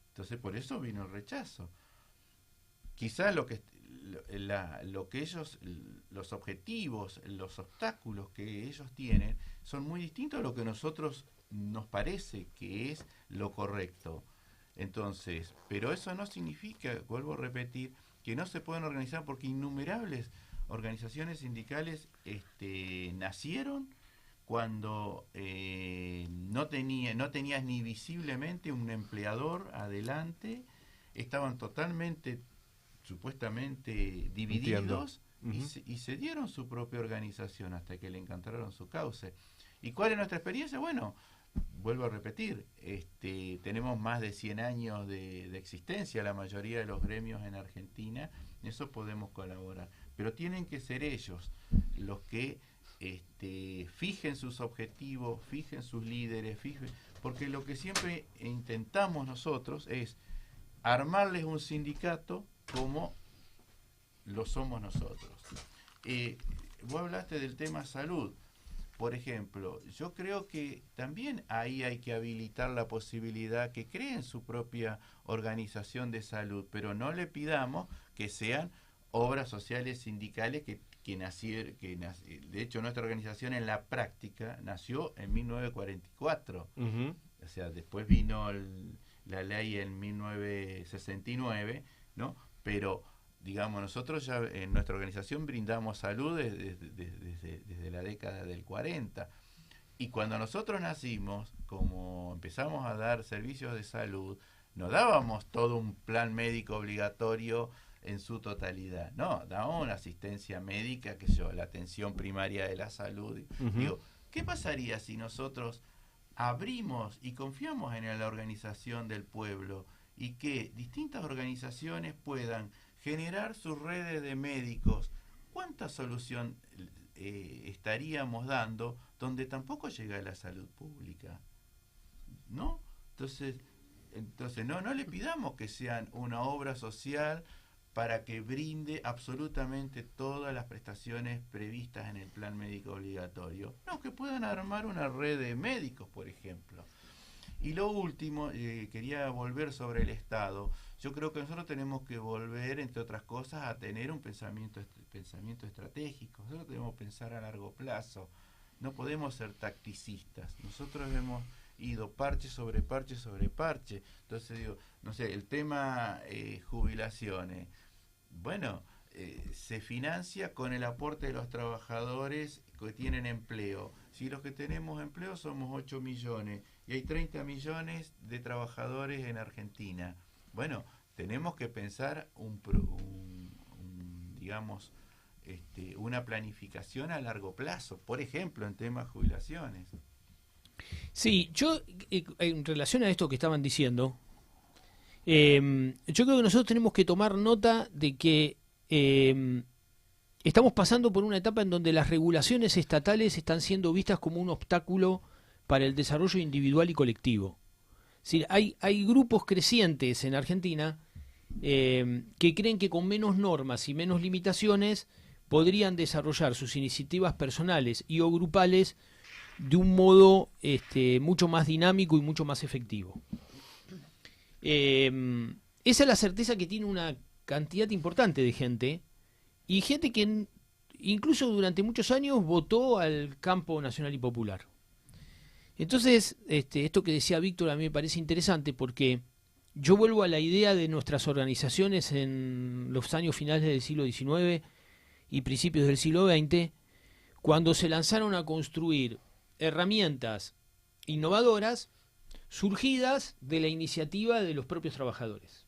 Entonces por eso vino el rechazo. Quizás lo que ellos, los objetivos, los obstáculos que ellos tienen son muy distintos a lo que nosotros nos parece que es lo correcto. Entonces, pero eso no significa, vuelvo a repetir, que no se pueden organizar, porque innumerables organizaciones sindicales nacieron cuando no tenías ni visiblemente un empleador adelante, estaban totalmente, supuestamente divididos, y se dieron su propia organización hasta que le encontraron su cauce. ¿Y cuál es nuestra experiencia? Bueno, vuelvo a repetir, tenemos más de 100 años de existencia, la mayoría de los gremios en Argentina, en eso podemos colaborar, pero tienen que ser ellos los que fijen sus objetivos, fijen sus líderes, porque lo que siempre intentamos nosotros es armarles un sindicato como lo somos nosotros. Vos hablaste del tema salud. Por ejemplo, yo creo que también ahí hay que habilitar la posibilidad que creen su propia organización de salud, pero no le pidamos que sean obras sociales sindicales que nacieron. De hecho, nuestra organización en la práctica nació en 1944. O sea, después vino la ley en 1969, ¿no? Pero digamos, nosotros ya en nuestra organización brindamos salud desde la década del 40. Y cuando nosotros nacimos, como empezamos a dar servicios de salud, no dábamos todo un plan médico obligatorio en su totalidad. No, dábamos una asistencia médica, la atención primaria de la salud. Digo, ¿qué pasaría si nosotros abrimos y confiamos en la organización del pueblo y que distintas organizaciones puedan generar sus redes de médicos? ¿Cuánta solución estaríamos dando donde tampoco llega la salud pública? ¿No? Entonces no le pidamos que sean una obra social para que brinde absolutamente todas las prestaciones previstas en el plan médico obligatorio. No, que puedan armar una red de médicos, por ejemplo. Y lo último, quería volver sobre el Estado. Yo creo que nosotros tenemos que volver, entre otras cosas, a tener un pensamiento estratégico. Nosotros debemos pensar a largo plazo. No podemos ser tacticistas. Nosotros hemos ido parche sobre parche sobre parche. Entonces digo, no sé, el tema jubilaciones. Bueno, se financia con el aporte de los trabajadores que tienen empleo. Si los que tenemos empleo somos 8 millones y hay 30 millones de trabajadores en Argentina. Bueno, tenemos que pensar digamos, una planificación a largo plazo, por ejemplo, en temas jubilaciones. Sí, yo en relación a esto que estaban diciendo, yo creo que nosotros tenemos que tomar nota de que estamos pasando por una etapa en donde las regulaciones estatales están siendo vistas como un obstáculo para el desarrollo individual y colectivo. Es decir, hay grupos crecientes en Argentina que creen que con menos normas y menos limitaciones podrían desarrollar sus iniciativas personales y o grupales de un modo mucho más dinámico y mucho más efectivo. Esa es la certeza que tiene una cantidad importante de gente, y gente que incluso durante muchos años votó al campo nacional y popular. Entonces, esto que decía Víctor a mí me parece interesante, porque yo vuelvo a la idea de nuestras organizaciones en los años finales del siglo XIX y principios del siglo XX, cuando se lanzaron a construir herramientas innovadoras surgidas de la iniciativa de los propios trabajadores.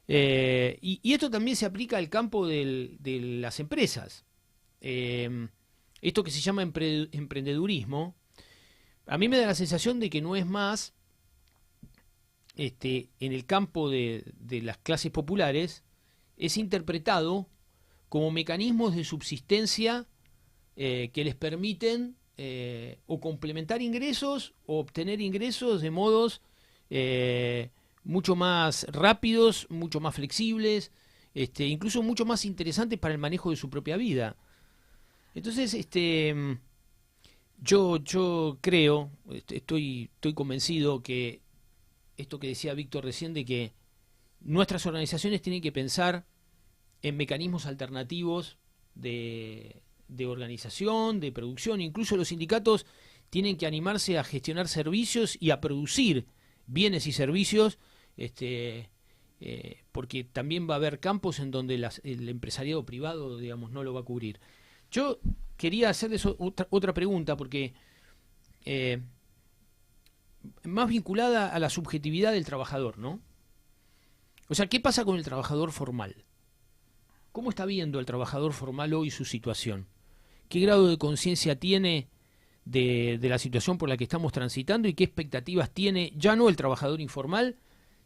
Y esto también se aplica al campo de las empresas. Esto que se llama emprendedurismo, a mí me da la sensación de que no es más en el campo de las clases populares, es interpretado como mecanismos de subsistencia que les permiten o complementar ingresos o obtener ingresos de modos mucho más rápidos, mucho más flexibles, incluso mucho más interesantes para el manejo de su propia vida. Entonces, yo creo, estoy convencido que esto que decía Víctor recién, de que nuestras organizaciones tienen que pensar en mecanismos alternativos de organización, de producción. Incluso los sindicatos tienen que animarse a gestionar servicios y a producir bienes y servicios, porque también va a haber campos en donde el empresariado privado, digamos, no lo va a cubrir. Yo quería hacerles otra pregunta, porque más vinculada a la subjetividad del trabajador, ¿no? O sea, ¿qué pasa con el trabajador formal? ¿Cómo está viendo el trabajador formal hoy su situación? ¿Qué grado de conciencia tiene de la situación por la que estamos transitando y qué expectativas tiene ya no el trabajador informal,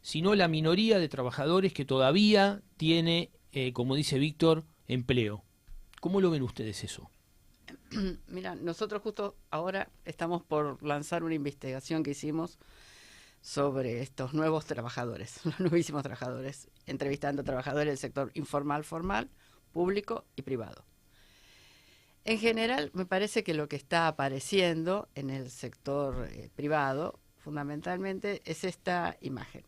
sino la minoría de trabajadores que todavía tiene, como dice Víctor, empleo? ¿Cómo lo ven ustedes eso? Mira, nosotros justo ahora estamos por lanzar una investigación que hicimos sobre estos nuevos trabajadores, los nuevísimos trabajadores, entrevistando a trabajadores del sector informal, formal, público y privado. En general, me parece que lo que está apareciendo en el sector privado, fundamentalmente, es esta imagen.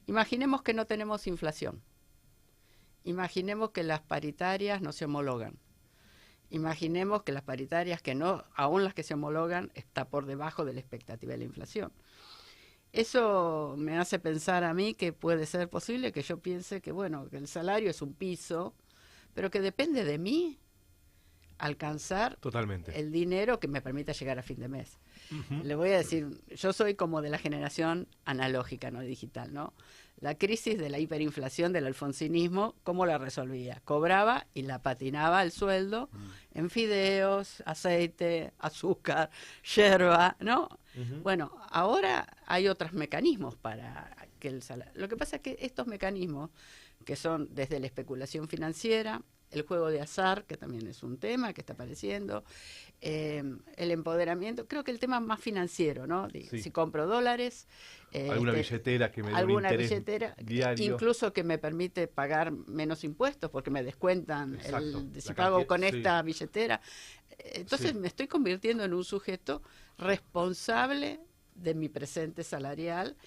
Imaginemos que no tenemos inflación. Imaginemos que las paritarias no se homologan. Imaginemos que las paritarias que no, aún las que se homologan, está por debajo de la expectativa de la inflación. Eso me hace pensar a mí que puede ser posible que yo piense que, bueno, que el salario es un piso, pero que depende de mí alcanzar Totalmente el dinero que me permita llegar a fin de mes. Uh-huh. Le voy a decir, yo soy como de la generación analógica, no digital, ¿no? La crisis de la hiperinflación del alfonsinismo, ¿cómo la resolvía? Cobraba y la patinaba el sueldo en fideos, aceite, azúcar, yerba, ¿no? Uh-huh. Bueno, ahora hay otros mecanismos para que el salario... Lo que pasa es que estos mecanismos, que son desde la especulación financiera, el juego de azar, que también es un tema que está apareciendo, el empoderamiento, creo que el tema más financiero, ¿no? Sí. Si compro dólares... alguna billetera que me dé un interés diario. Incluso que me permite pagar menos impuestos porque me descuentan si pago con esta billetera. Entonces me estoy convirtiendo en un sujeto responsable de mi presente salarial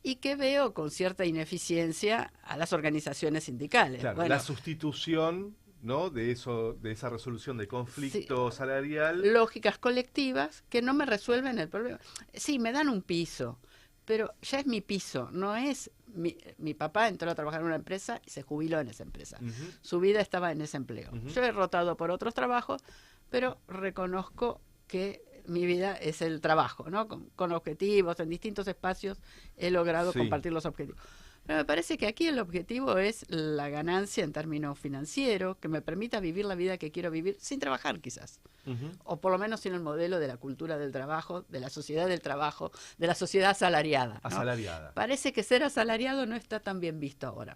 y que veo con cierta ineficiencia a las organizaciones sindicales. Claro, bueno, la sustitución, ¿no?, de esa resolución de conflicto salarial. Lógicas colectivas que no me resuelven el problema. Sí, me dan un piso, pero ya es mi piso, no es mi papá entró a trabajar en una empresa y se jubiló en esa empresa. Uh-huh. Su vida estaba en ese empleo. Uh-huh. Yo he rotado por otros trabajos, pero reconozco que mi vida es el trabajo, ¿no? Con objetivos, en distintos espacios he logrado compartir los objetivos. Pero me parece que aquí el objetivo es la ganancia en términos financieros, que me permita vivir la vida que quiero vivir sin trabajar quizás. Uh-huh. O por lo menos sin el modelo de la cultura del trabajo, de la sociedad del trabajo, de la sociedad asalariada, ¿no? Asalariada. Parece que ser asalariado no está tan bien visto ahora.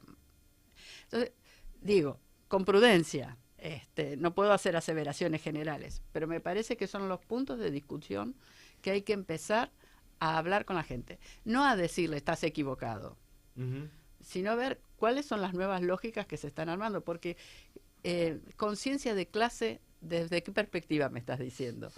Entonces, digo, con prudencia, no puedo hacer aseveraciones generales, pero me parece que son los puntos de discusión que hay que empezar a hablar con la gente. No a decirle, estás equivocado. Uh-huh. Sino ver cuáles son las nuevas lógicas que se están armando, porque conciencia de clase, ¿desde qué perspectiva me estás diciendo?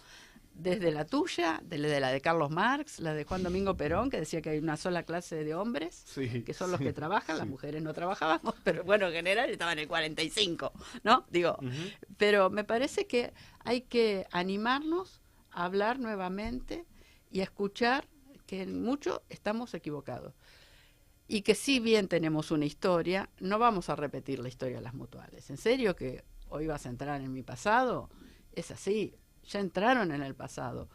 ¿Desde la tuya, desde la de Carlos Marx, la de Juan Domingo Perón, que decía que hay una sola clase de hombres, que son los que trabajan, las mujeres no trabajábamos, pero bueno, en general estaban en el 45, ¿no? Digo, uh-huh. Pero me parece que hay que animarnos a hablar nuevamente y a escuchar que en mucho estamos equivocados. Y que si bien tenemos una historia, no vamos a repetir la historia de las mutuales. ¿En serio que hoy vas a entrar en mi pasado? Es así, ya entraron en el pasado.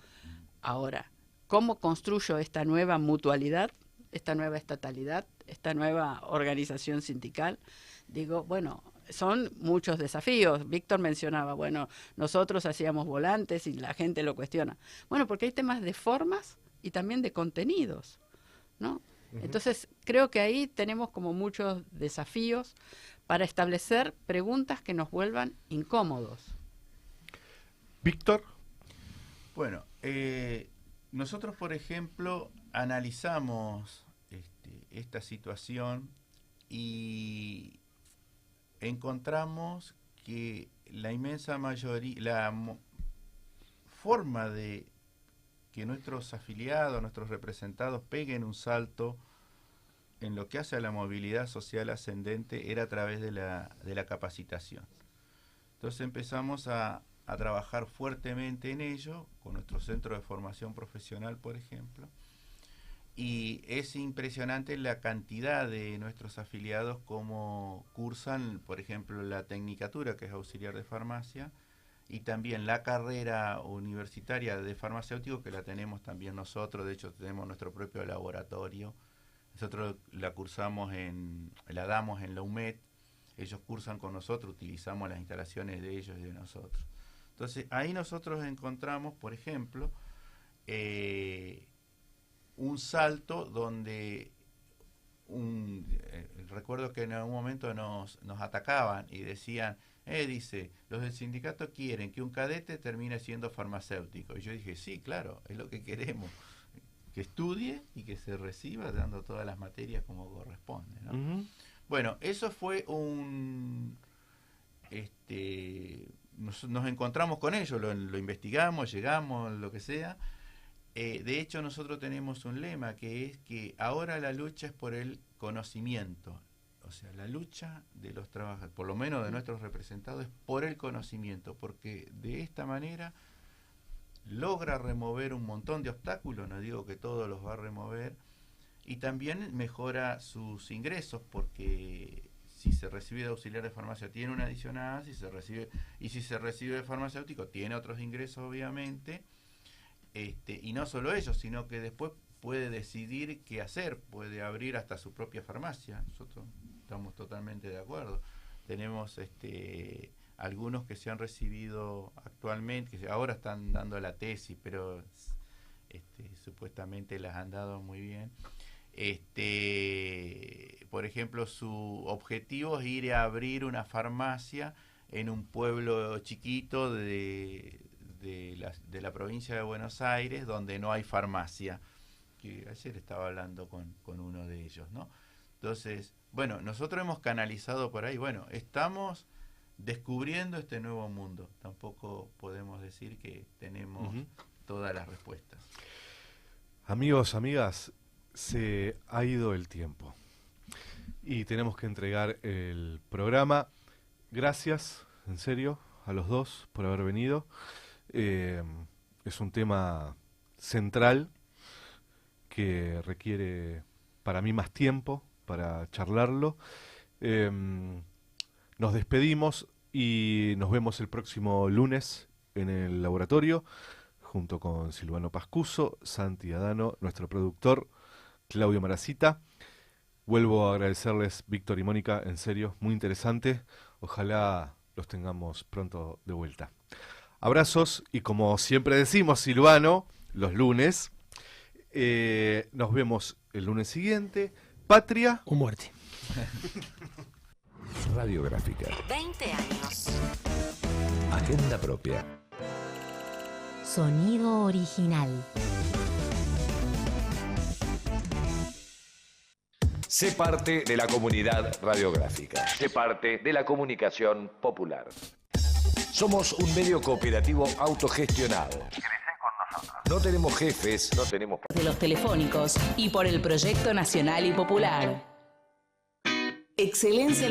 Ahora, ¿cómo construyo esta nueva mutualidad, esta nueva estatalidad, esta nueva organización sindical? Digo, bueno, son muchos desafíos. Víctor mencionaba, bueno, nosotros hacíamos volantes y la gente lo cuestiona. Bueno, porque hay temas de formas y también de contenidos, ¿no? Uh-huh. Entonces, creo que ahí tenemos como muchos desafíos para establecer preguntas que nos vuelvan incómodos. Víctor. Bueno, nosotros, por ejemplo, analizamos esta situación y encontramos que la inmensa mayoría, forma de que nuestros afiliados, nuestros representados peguen un salto en lo que hace a la movilidad social ascendente era a través de la capacitación. Entonces empezamos a trabajar fuertemente en ello, con nuestro centro de formación profesional, por ejemplo, y es impresionante la cantidad de nuestros afiliados como cursan, por ejemplo, la tecnicatura, que es auxiliar de farmacia, y también la carrera universitaria de farmacéutico, que la tenemos también nosotros. De hecho tenemos nuestro propio laboratorio. Nosotros la damos en la UMED, ellos cursan con nosotros, utilizamos las instalaciones de ellos y de nosotros. Entonces ahí nosotros encontramos, por ejemplo, un salto donde recuerdo que en algún momento nos atacaban y decían, dice, los del sindicato quieren que un cadete termine siendo farmacéutico. Y yo dije, sí, claro, es lo que queremos, que estudie y que se reciba dando todas las materias como corresponde, ¿no? Uh-huh. Bueno, eso fue nos encontramos con ellos, lo investigamos, llegamos, lo que sea. De hecho, nosotros tenemos un lema que es que ahora la lucha es por el conocimiento. O sea, la lucha de los trabajadores, por lo menos de nuestros representados, es por el conocimiento, porque de esta manera logra remover un montón de obstáculos, no digo que todos los va a remover, y también mejora sus ingresos, porque si se recibe de auxiliar de farmacia tiene una adicional, si se recibe de farmacéutico tiene otros ingresos, obviamente. Y no solo ellos, sino que después puede decidir qué hacer, puede abrir hasta su propia farmacia. Nosotros estamos totalmente de acuerdo. Tenemos algunos que se han recibido actualmente, que ahora están dando la tesis, pero supuestamente las han dado muy bien. Por ejemplo, su objetivo es ir a abrir una farmacia en un pueblo chiquito de la provincia de Buenos Aires, donde no hay farmacia, que ayer estaba hablando con uno de ellos, ¿no? Entonces, bueno, nosotros hemos canalizado por ahí, bueno, estamos descubriendo este nuevo mundo, tampoco podemos decir que tenemos todas las respuestas. Amigos, amigas, se ha ido el tiempo y tenemos que entregar el programa. Gracias, en serio, a los dos por haber venido. Es un tema central que requiere para mí más tiempo para charlarlo. Nos despedimos y nos vemos el próximo lunes en el laboratorio junto con Silvano Pascuso, Santi Adano, nuestro productor, Claudio Maracita. Vuelvo a agradecerles, Víctor y Mónica, en serio, muy interesante. Ojalá los tengamos pronto de vuelta. Abrazos y como siempre decimos, Silvano, los lunes. Nos vemos el lunes siguiente. Patria o muerte. Radiográfica. 20 años. Agenda propia. Sonido original. Sé parte de la comunidad radiográfica. Sé parte de la comunicación popular. Somos un medio cooperativo autogestionado. No tenemos jefes, no tenemos... De los telefónicos y por el proyecto nacional y popular. Excelencia